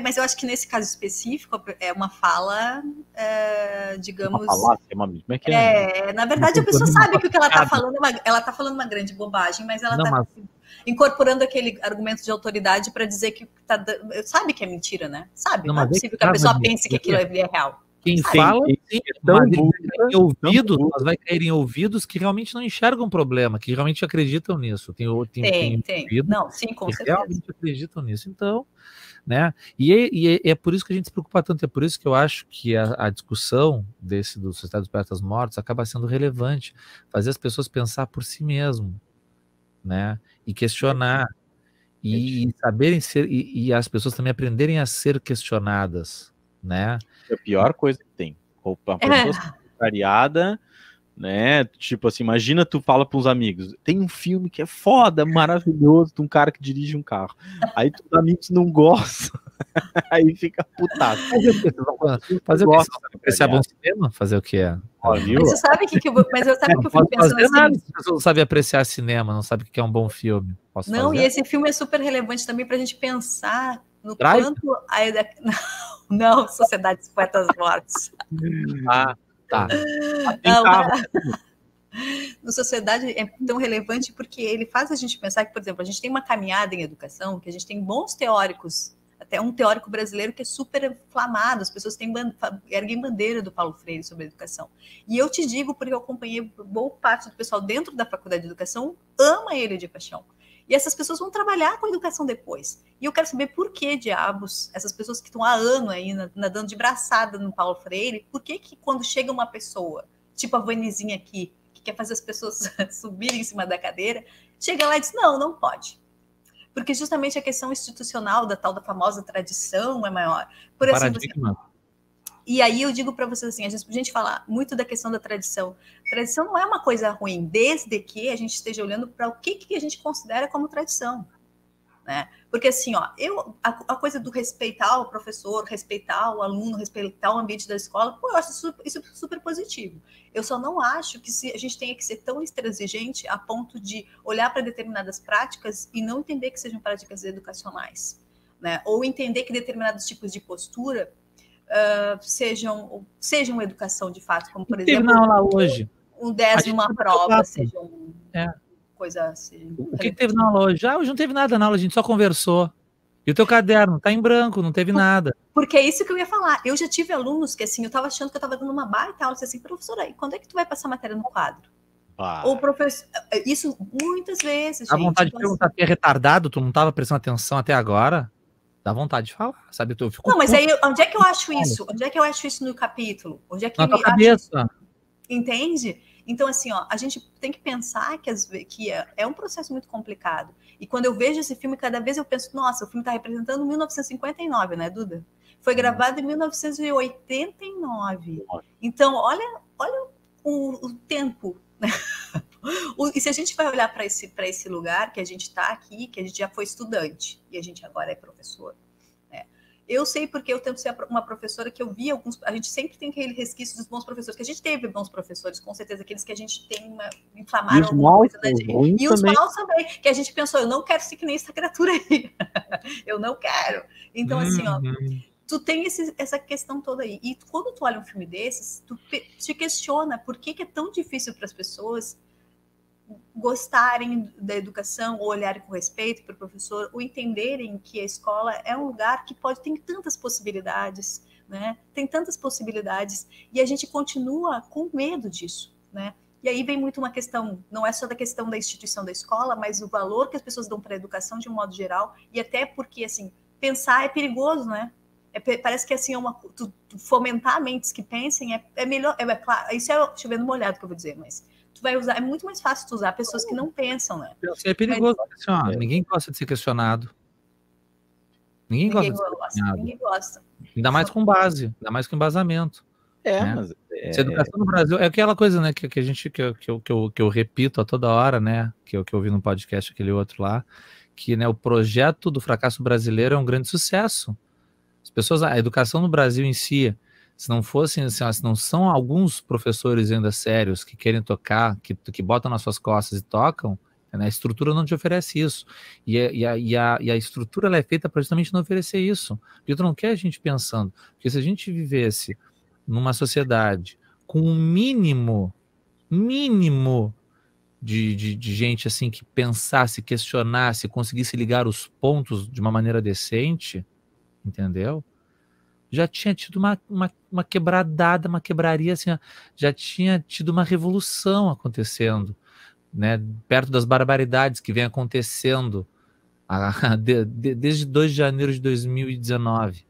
mas eu acho que nesse caso específico é uma fala, digamos. Uma falácia, como é que é? Na verdade, a pessoa sabe que o que ela tá falando, ela tá falando uma grande bobagem, mas ela tá incorporando aquele argumento de autoridade para dizer que sabe que é mentira, né? Sabe? Não é possível que a pessoa pense que aquilo é real. Quem fala vai cair em ouvidos que realmente não enxergam problema, que realmente acreditam nisso. Tem. Não, sim, com certeza. Realmente acreditam nisso. Então, né? E é por isso que a gente se preocupa tanto. É por isso que eu acho que a discussão do Sociedade dos Poetas Mortos acaba sendo relevante. Fazer as pessoas pensar por si mesmo, né? E questionar. E saberem ser. E as pessoas também aprenderem a ser questionadas, né? É a pior coisa que tem. Uma pessoa variada, né? Tipo assim, imagina tu fala pros amigos, tem um filme que é foda, maravilhoso, de um cara que dirige um carro. Aí os amigos não gostam. Aí fica putado. Fazer o quê? Apreciar bom cinema? Fazer o quê? Mas você sabe que eu fico pensando assim? Nada. As pessoas não sabem apreciar cinema, não sabem o que é um bom filme. Não, e esse filme é super relevante também para a gente pensar no Drive? quanto não, Sociedade dos Poetas Mortos. Ah, tá. No Sociedade é tão relevante porque ele faz a gente pensar que, por exemplo, a gente tem uma caminhada em educação, que a gente tem bons teóricos, até um teórico brasileiro que é super inflamado, as pessoas erguem bandeira do Paulo Freire sobre a educação. E eu te digo, porque eu acompanhei boa parte do pessoal dentro da Faculdade de Educação, ama ele de paixão. E essas pessoas vão trabalhar com a educação depois. E eu quero saber por que, diabos, essas pessoas que estão há anos aí nadando de braçada no Paulo Freire, por que quando chega uma pessoa, tipo a Vanizinha aqui, que quer fazer as pessoas subirem em cima da cadeira, chega lá e diz, não pode. Porque justamente a questão institucional da tal da famosa tradição é maior. Por assim, e aí eu digo para vocês assim, a gente fala muito da questão da tradição. Tradição não é uma coisa ruim, desde que a gente esteja olhando para o que a gente considera como tradição. Né? Porque assim, ó, a coisa do respeitar o professor, respeitar o aluno, respeitar o ambiente da escola, eu acho isso super positivo. Eu só não acho que a gente tenha que ser tão intransigente a ponto de olhar para determinadas práticas e não entender que sejam práticas educacionais, né? Ou entender que determinados tipos de postura sejam educação de fato, como por exemplo, na aula hoje, um 10 numa prova, seja coisa assim. O que teve na aula hoje? Hoje não teve nada na aula, a gente só conversou. E o teu caderno tá em branco, não teve nada. Porque é isso que eu ia falar. Eu já tive alunos que assim, eu tava achando que eu tava dando uma baita aula, assim, professora, e quando é que tu vai passar matéria no quadro? Ou professor, isso muitas vezes, Dá vontade de perguntar se é retardado, tu não tava prestando atenção até agora? Dá vontade de falar, sabe? Eu fico não, mas aí, onde é que eu acho isso? Onde é que eu acho isso no capítulo? Onde é que na tua cabeça? Entende? Então, assim, ó, a gente tem que pensar que é um processo muito complicado. E quando eu vejo esse filme, cada vez eu penso, nossa, o filme está representando 1959, né, Duda? Foi gravado em 1989. Então, olha o tempo, né? E se a gente vai olhar para esse lugar que a gente está aqui, que a gente já foi estudante e a gente agora é professor, né? Eu sei porque eu tento ser uma professora que eu vi a gente sempre tem aquele resquício dos bons professores, que a gente teve bons professores, com certeza, aqueles que a gente tem inflamaram alguma coisa na gente. E os maus também, que a gente pensou, eu não quero ser que nem essa criatura aí. Eu não quero. Então, assim, ó, tu tem essa questão toda aí. E quando tu olha um filme desses, tu te questiona por que é tão difícil para as pessoas gostarem da educação, ou olharem com respeito para o professor, ou entenderem que a escola é um lugar que tem tantas possibilidades, né? Tem tantas possibilidades, e a gente continua com medo disso, né? E aí vem muito uma questão, não é só da questão da instituição da escola, mas o valor que as pessoas dão para a educação de um modo geral, e até porque, assim, pensar é perigoso, né? Parece que, assim, tu fomentar mentes que pensem é melhor, claro, isso é chovendo molhado que eu vou dizer, mas tu vai usar, é muito mais fácil tu usar pessoas que não pensam, né? É perigoso, assim, ó, ninguém gosta de ser questionado. Ninguém gosta. Ainda mais com base, ainda mais com embasamento. Né? Mas a educação no Brasil é aquela coisa, né, que eu repito a toda hora, né, que eu vi no podcast, aquele outro lá, que, né, o projeto do fracasso brasileiro é um grande sucesso. As pessoas, a educação no Brasil em si, se não fossem, assim, se não são alguns professores ainda sérios que querem tocar, que botam nas suas costas e tocam, né, a estrutura não te oferece isso. E a estrutura ela é feita para justamente não oferecer isso. Porque tu não quer a gente pensando. Porque se a gente vivesse numa sociedade com um mínimo de gente assim que pensasse, questionasse, conseguisse ligar os pontos de uma maneira decente, entendeu? Já tinha tido uma quebradada, uma quebraria, assim, já tinha tido uma revolução acontecendo, né, perto das barbaridades que vem acontecendo desde 2 de janeiro de 2019,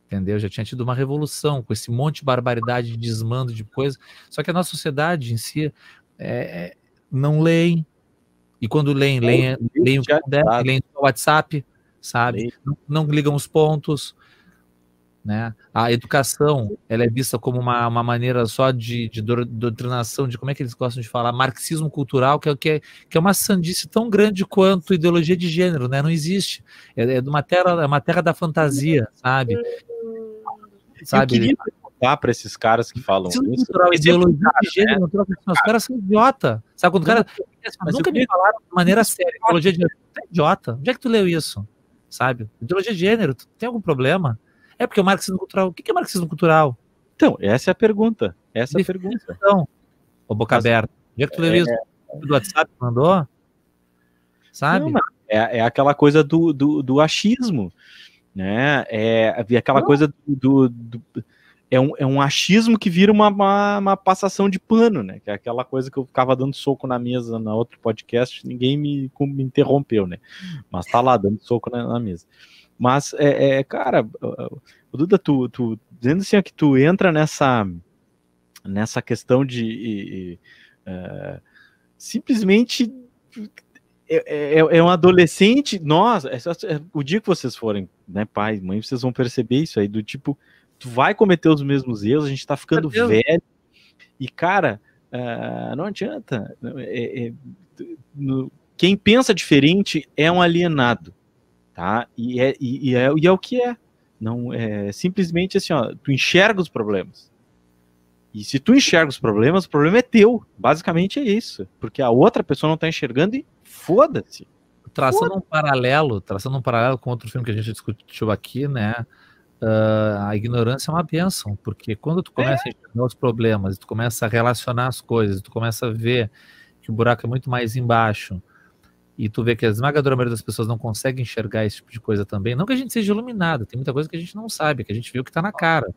entendeu? Já tinha tido uma revolução com esse monte de barbaridade, de desmando de coisa, só que a nossa sociedade em si não leem, e quando leem o que puder, leem o WhatsApp, sabe? Não ligam os pontos, né? A educação, ela é vista como uma maneira só de doutrinação, de como é que eles gostam de falar, marxismo cultural, que é uma sandice tão grande quanto ideologia de gênero, né? Não existe. É uma terra da fantasia, sabe? Eu queria perguntar para esses caras que falam marxismo isso. cultural, ideologia de gênero, os caras são idiota. Sabe quando o cara... Mas nunca me falaram de maneira séria, ideologia de gênero. Tu é idiota. Onde é que tu leu isso? Sabe? Ideologia de gênero, tu tem algum problema? É porque o marxismo cultural... O que é marxismo cultural? Então, essa é a pergunta. Essa é a pergunta. Então, ô boca aberta. Onde é que tu leu isso? Do WhatsApp mandou? Sabe? Não, é aquela coisa do achismo, né? É aquela coisa é um achismo que vira uma passação de pano, né? Que é aquela coisa que eu ficava dando soco na mesa na outro podcast, ninguém me interrompeu, né? Mas tá lá, dando soco na mesa. Mas, cara, Duda, tu dizendo assim, que tu entra nessa questão de simplesmente é um adolescente, nossa, o dia que vocês forem, né, pai, mãe, vocês vão perceber isso aí, do tipo, tu vai cometer os mesmos erros, a gente tá ficando velho, e cara, não adianta, quem pensa diferente é um alienado, tá? E é o que é. Não é simplesmente assim, ó, tu enxerga os problemas. E se tu enxerga os problemas, o problema é teu. Basicamente é isso. Porque a outra pessoa não tá enxergando e foda-se. Traçando um paralelo com outro filme que a gente discutiu aqui, né? A ignorância é uma bênção, porque quando tu começa a enxergar os problemas, tu começa a relacionar as coisas, tu começa a ver que o buraco é muito mais embaixo, e tu vê que a esmagadora maioria das pessoas não consegue enxergar esse tipo de coisa também. Não que a gente seja iluminado, tem muita coisa que a gente não sabe, que a gente viu que tá na cara,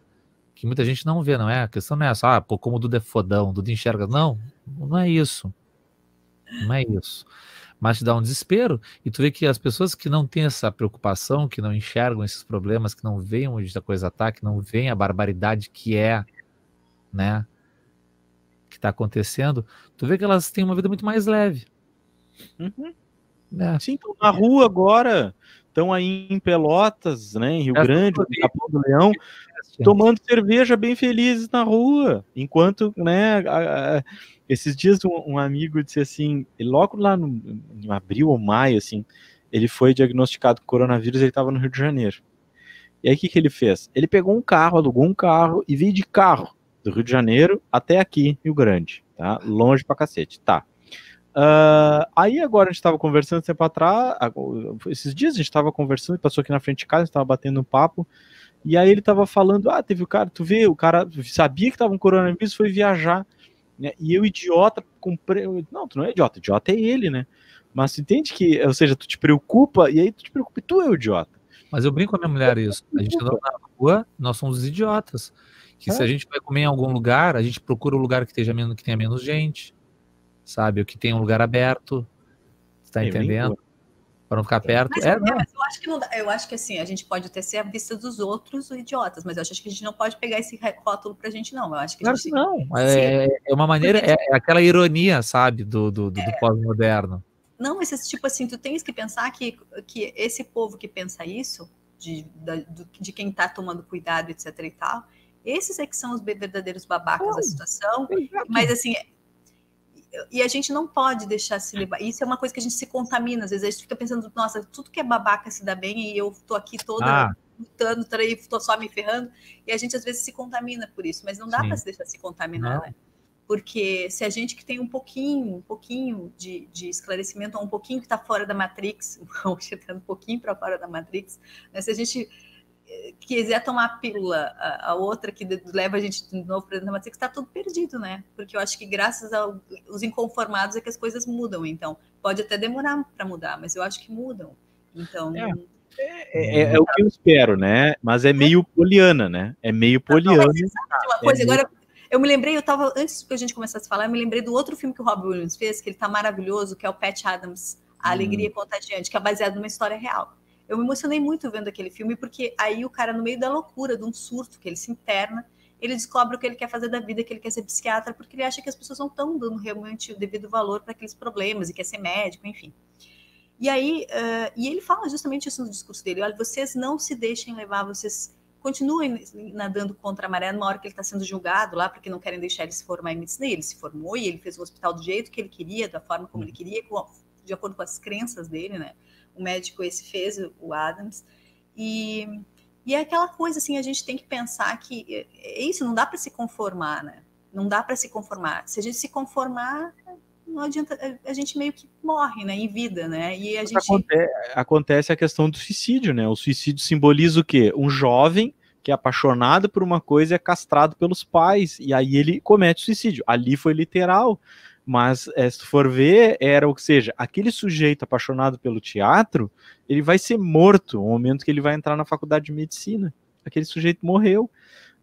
que muita gente não vê, não é? A questão não é só, como o Duda é fodão, o Duda enxerga. Não, não é isso. Não é isso. Mas te dá um desespero, e tu vê que as pessoas que não têm essa preocupação, que não enxergam esses problemas, que não veem onde a coisa tá, que não veem a barbaridade que é, né, que tá acontecendo, tu vê que elas têm uma vida muito mais leve. Uhum. Sim, estão na rua agora, estão aí em Pelotas, né, em Rio Grande, em Capão do Leão, tomando cerveja bem felizes na rua, enquanto, né, esses dias um amigo disse assim, logo lá em abril ou maio, assim, ele foi diagnosticado com coronavírus, ele estava no Rio de Janeiro. E aí o que ele fez? Ele pegou um carro, alugou um carro e veio de carro do Rio de Janeiro até aqui, Rio Grande, tá? Longe pra cacete, tá. Aí agora a gente tava conversando tempo atrás, esses dias a gente tava conversando, passou aqui na frente de casa, a gente tava batendo um papo, e aí ele tava falando, teve o cara, tu vê, o cara sabia que tava um coronavírus, foi viajar, né? E eu, idiota, comprei, não, tu não é idiota é ele, né? Mas tu entende que, ou seja, tu te preocupa, e aí tu te preocupa, e tu é o idiota. Mas eu brinco com a minha mulher isso, a gente anda na rua, nós somos os idiotas, que se a gente vai comer em algum lugar, a gente procura um lugar que tenha menos gente, sabe, o que tem um lugar aberto, você tá entendendo? Para não ficar perto. Mas eu acho que não dá. Eu acho que assim, a gente pode até ser a vista dos outros idiotas, mas eu acho que a gente não pode pegar esse rótulo pra gente, não. Eu acho que claro que não. É uma maneira, é aquela ironia, sabe, do pós-moderno. Não, mas tipo assim, tu tens que pensar que esse povo que pensa isso, de quem tá tomando cuidado, etc e tal, esses é que são os verdadeiros babacas da situação. Mas assim, e a gente não pode deixar se levar. Isso é uma coisa que a gente se contamina. Às vezes a gente fica pensando, nossa, tudo que é babaca se dá bem e eu tô aqui toda lutando, tô só me ferrando. E a gente às vezes se contamina por isso, mas não dá para se deixar se contaminar, né? Porque se a gente que tem um pouquinho de esclarecimento, ou um pouquinho que está fora da Matrix, chegando um pouquinho para fora da Matrix, né? Se a gente quiser tomar a pílula, a outra que leva a gente de novo para dentro da Matrix, está tudo perdido, né? Porque eu acho que graças aos inconformados é que as coisas mudam. Então, pode até demorar para mudar, mas eu acho que mudam. Então... É o que eu espero, né? Mas é meio poliana, né? É meio poliana. Uma coisa, agora... Eu me lembrei, antes que a gente começasse a falar, eu me lembrei do outro filme que o Robin Williams fez, que ele tá maravilhoso, que é o Patch Adams, A Alegria Contagiante, que é baseado numa história real. Eu me emocionei muito vendo aquele filme, porque aí o cara, no meio da loucura, de um surto, que ele se interna, ele descobre o que ele quer fazer da vida, que ele quer ser psiquiatra, porque ele acha que as pessoas não estão dando realmente o devido valor para aqueles problemas, e quer ser médico, enfim. E aí, e ele fala justamente isso no discurso dele, olha, vocês não se deixem levar, vocês continua nadando contra a maré numa hora que ele está sendo julgado lá, porque não querem deixar ele se formar em medicina. E ele se formou e ele fez o hospital do jeito que ele queria, da forma como ele queria, de acordo com as crenças dele, né? O médico esse fez, o Adams. E é aquela coisa, assim, a gente tem que pensar que é isso, não dá para se conformar, né? Não dá para se conformar. Se a gente se conformar, não adianta, a gente meio que morre, né, em vida, né? E a gente... Acontece a questão do suicídio, né? O suicídio simboliza o quê? Um jovem que é apaixonado por uma coisa e é castrado pelos pais, e aí ele comete suicídio. Ali foi literal, mas se tu for ver, ou seja, aquele sujeito apaixonado pelo teatro, ele vai ser morto no momento que ele vai entrar na faculdade de medicina. Aquele sujeito morreu,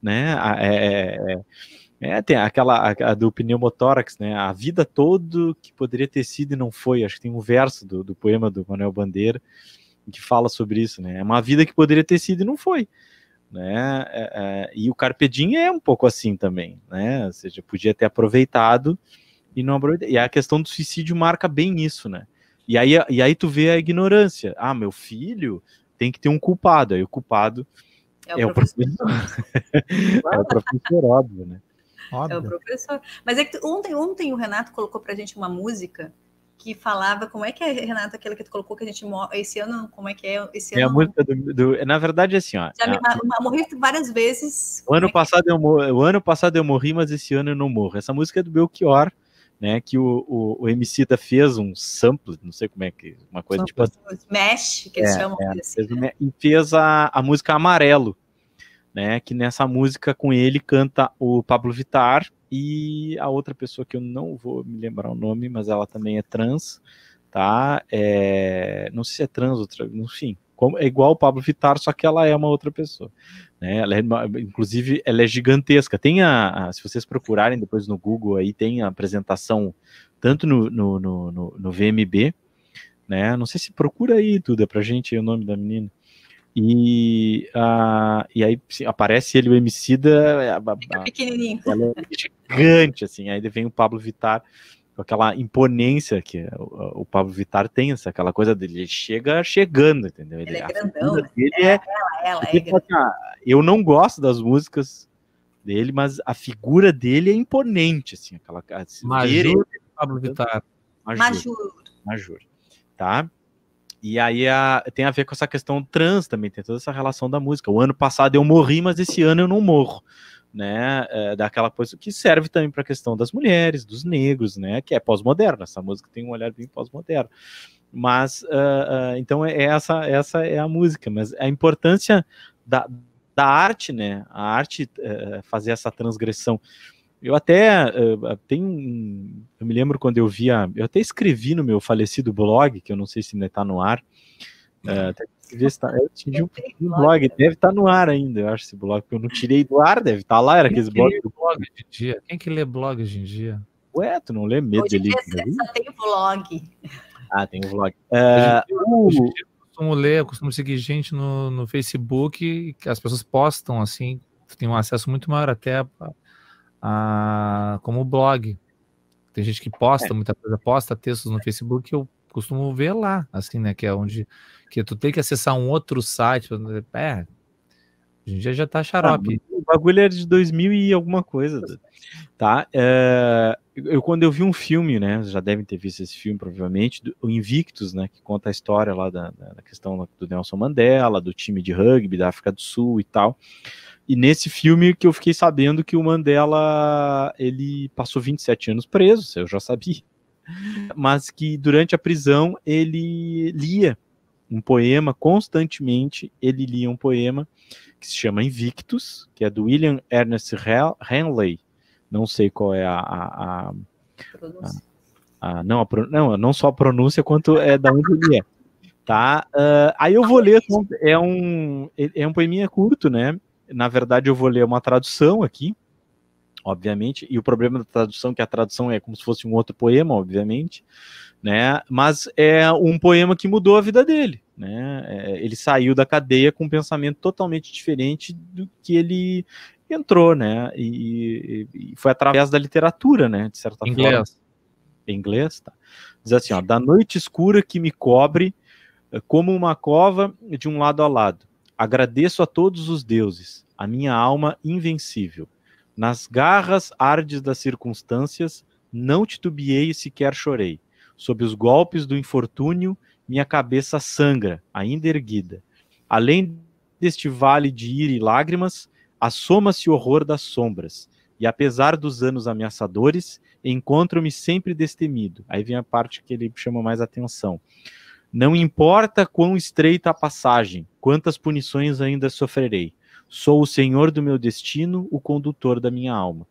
né? Tem aquela do pneumotórax, né? A vida toda que poderia ter sido e não foi. Acho que tem um verso do poema do Manuel Bandeira que fala sobre isso, né? É uma vida que poderia ter sido e não foi, né? E o Carpe Diem é um pouco assim também, né? Ou seja, podia ter aproveitado e não aproveitar. E a questão do suicídio marca bem isso, né? E aí tu vê a ignorância. Ah, meu filho tem que ter um culpado. Aí o culpado é o professor. É o professor, óbvio, né? Óbvio. É o professor. Mas é que ontem o Renato colocou pra gente uma música que falava, como é que é, Renato, aquela que tu colocou que a gente esse ano, como é que é? Esse ano, a música na verdade é assim, ó. Morri várias vezes. O ano passado eu morri, mas esse ano eu não morro. Essa música é do Belchior, né, que o Emicida fez um sample, não sei como é que, uma coisa tipo assim. Smash, que eles chamam assim. E fez a música Amarelo, né, que nessa música com ele canta o Pablo Vittar e a outra pessoa que eu não vou me lembrar o nome, mas ela também é trans, tá? Não sei se é trans, enfim, é igual o Pablo Vittar, só que ela é uma outra pessoa, né? Inclusive, ela é gigantesca. Tem se vocês procurarem depois no Google, aí tem a apresentação tanto no VMB, né? Não sei se procura aí, Duda, pra gente o nome da menina. E aí aparece ele, o Emicida, fica pequenininho. Ela é gigante, assim. Aí vem o Pablo Vittar com aquela imponência que o Pablo Vittar tem, aquela coisa dele, ele chega chegando, entendeu? Ele é grandão, né? Ela é grandão. Eu não gosto das músicas dele, mas a figura dele é imponente, assim, aquela Majur, Pablo Vittar. Majur, tá? E aí tem a ver com essa questão trans também, tem toda essa relação da música. O ano passado eu morri, mas esse ano eu não morro, né? Daquela coisa que serve também para a questão das mulheres, dos negros, né? Que é pós-moderna. Essa música tem um olhar bem pós-moderno. Mas, então, essa é a música. Mas a importância da arte, né? A arte fazer essa transgressão. Eu até eu me lembro quando eu até escrevi no meu falecido blog, que eu não sei se ainda está no ar. Eu tive um blog, deve estar no ar ainda, eu acho, esse blog, porque eu não tirei do ar, deve estar lá, era aqueles blogs. Hoje em dia? Quem que lê blog hoje em dia? Ué, tu não lê medo de ler? Só tem blog. Ah, tem um blog. Hoje em dia eu costumo seguir gente no Facebook, que as pessoas postam, assim, tem um acesso muito maior até como blog. Tem gente que posta muita coisa, posta textos no Facebook, eu costumo ver lá, assim, né, que é onde que tu tem que acessar um outro site, hoje em dia já tá xarope. O bagulho é de 2000 e alguma coisa, tá? Quando eu vi um filme, né, já devem ter visto esse filme, provavelmente, o Invictus, né, que conta a história lá da questão do Nelson Mandela, do time de rugby da África do Sul e tal. E nesse filme que eu fiquei sabendo que o Mandela, ele passou 27 anos preso, eu já sabia, mas que durante a prisão ele lia um poema constantemente, ele lia um poema que se chama Invictus, que é do William Ernest Henley, não sei qual é não só a pronúncia, quanto da onde ele é. Tá? Aí eu vou ler, é um poeminha curto, né? Na verdade, eu vou ler uma tradução aqui, obviamente, e o problema da tradução é que a tradução é como se fosse um outro poema, obviamente, né? Mas é um poema que mudou a vida dele, né? Ele saiu da cadeia com um pensamento totalmente diferente do que ele entrou, né? E foi através da literatura, né? De certa forma. Em inglês, tá? Diz assim, ó: da noite escura que me cobre como uma cova de um lado a lado. Agradeço a todos os deuses, a minha alma invencível. Nas garras ardes das circunstâncias, não titubeei e sequer chorei. Sob os golpes do infortúnio, minha cabeça sangra, ainda erguida. Além deste vale de ira e lágrimas, assoma-se o horror das sombras. E apesar dos anos ameaçadores, encontro-me sempre destemido. Aí vem a parte que ele chama mais atenção. Não importa quão estreita a passagem, quantas punições ainda sofrerei. Sou o senhor do meu destino, o condutor da minha alma.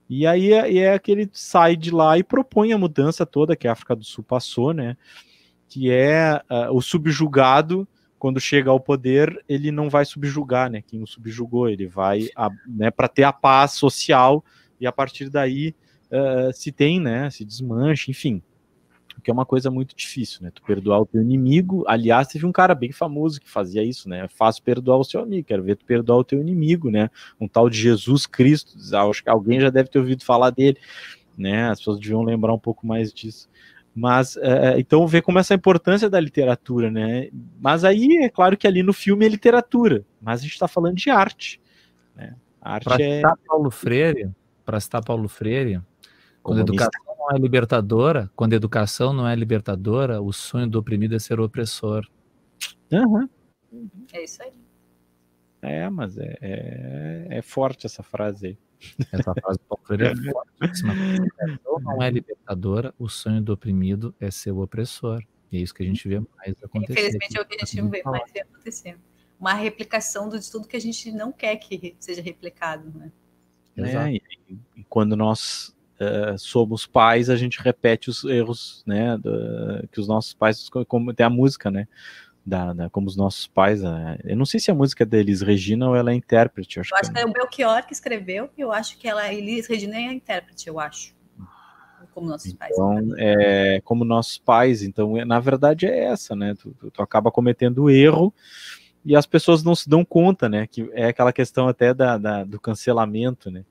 E aí é que ele sai de lá e propõe a mudança toda que a África do Sul passou, né? Que é o subjugado, quando chega ao poder, ele não vai subjugar, né? Quem o subjugou, ele vai, né, para ter a paz social, e a partir daí se tem, né? Se desmancha, enfim. Que é uma coisa muito difícil, né? Tu perdoar o teu inimigo. Aliás, teve um cara bem famoso que fazia isso, né? É fácil perdoar o seu amigo, quero ver tu perdoar o teu inimigo, né? Um tal de Jesus Cristo, acho que alguém já deve ter ouvido falar dele, né? As pessoas deviam lembrar um pouco mais disso. Mas, então, ver como essa importância da literatura, né? Mas aí, é claro que ali no filme é literatura, mas a gente está falando de arte, né? A arte Para citar Paulo Freire, quando a educação não é libertadora, o sonho do oprimido é ser o opressor. Uhum. É isso aí. Mas é forte essa frase aí. Essa frase do Paulo Freire é fortíssima. A educação não é libertadora, o sonho do oprimido é ser o opressor. E é isso que a gente vê mais acontecer. Infelizmente é o que a gente vê mais acontecer. Uma replicação de tudo que a gente não quer que seja replicado, né? Exato. E quando nós somos pais, a gente repete os erros, né, que os nossos pais, como tem a música, né, como os nossos pais, eu não sei se a música é da Elis Regina ou ela é intérprete. Eu acho que é o Belchior que escreveu, e eu acho que Elis Regina é a intérprete, eu acho. Como nossos pais. Então, como nossos pais, então, na verdade é essa, né, tu acaba cometendo o erro, e as pessoas não se dão conta, né, que é aquela questão até do cancelamento, né.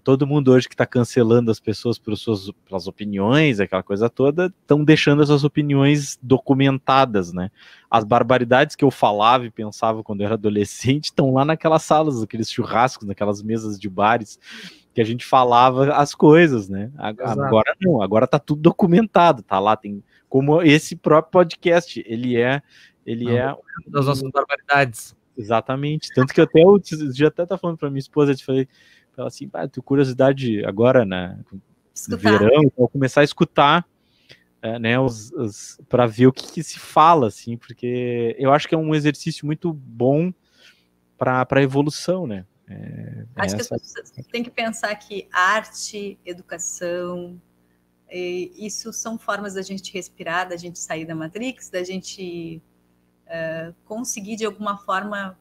Todo mundo hoje que está cancelando as pessoas pelas opiniões, aquela coisa toda, estão deixando essas opiniões documentadas, né? As barbaridades que eu falava e pensava quando eu era adolescente estão lá naquelas salas, aqueles churrascos, naquelas mesas de bares, que a gente falava as coisas, né? Agora não, agora tá tudo documentado, tá lá, tem como esse próprio podcast, ele é das nossas barbaridades. Exatamente, tanto que eu já até tá falando para minha esposa, eu falei, ela assim, tenho curiosidade agora, né, no verão, então começar a escutar, né, para ver o que se fala, assim, porque eu acho que é um exercício muito bom para a evolução, né. Acho que as pessoas têm que pensar que arte, educação, isso são formas da gente respirar, da gente sair da Matrix, da gente conseguir de alguma forma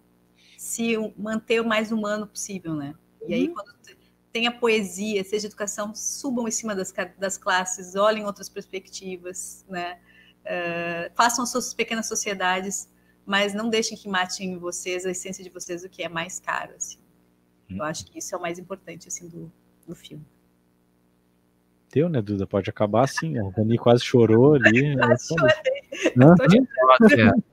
se manter o mais humano possível, né? E aí, quando tem a poesia, seja educação, subam em cima das classes, olhem outras perspectivas, né? Façam suas pequenas sociedades, mas não deixem que matem em vocês, a essência de vocês, o que é mais caro, assim. Eu acho que isso é o mais importante, assim, do filme. Teu, né, Duda? Pode acabar assim, a Dani quase chorou ali. Quase chorei. Eu tô chorando.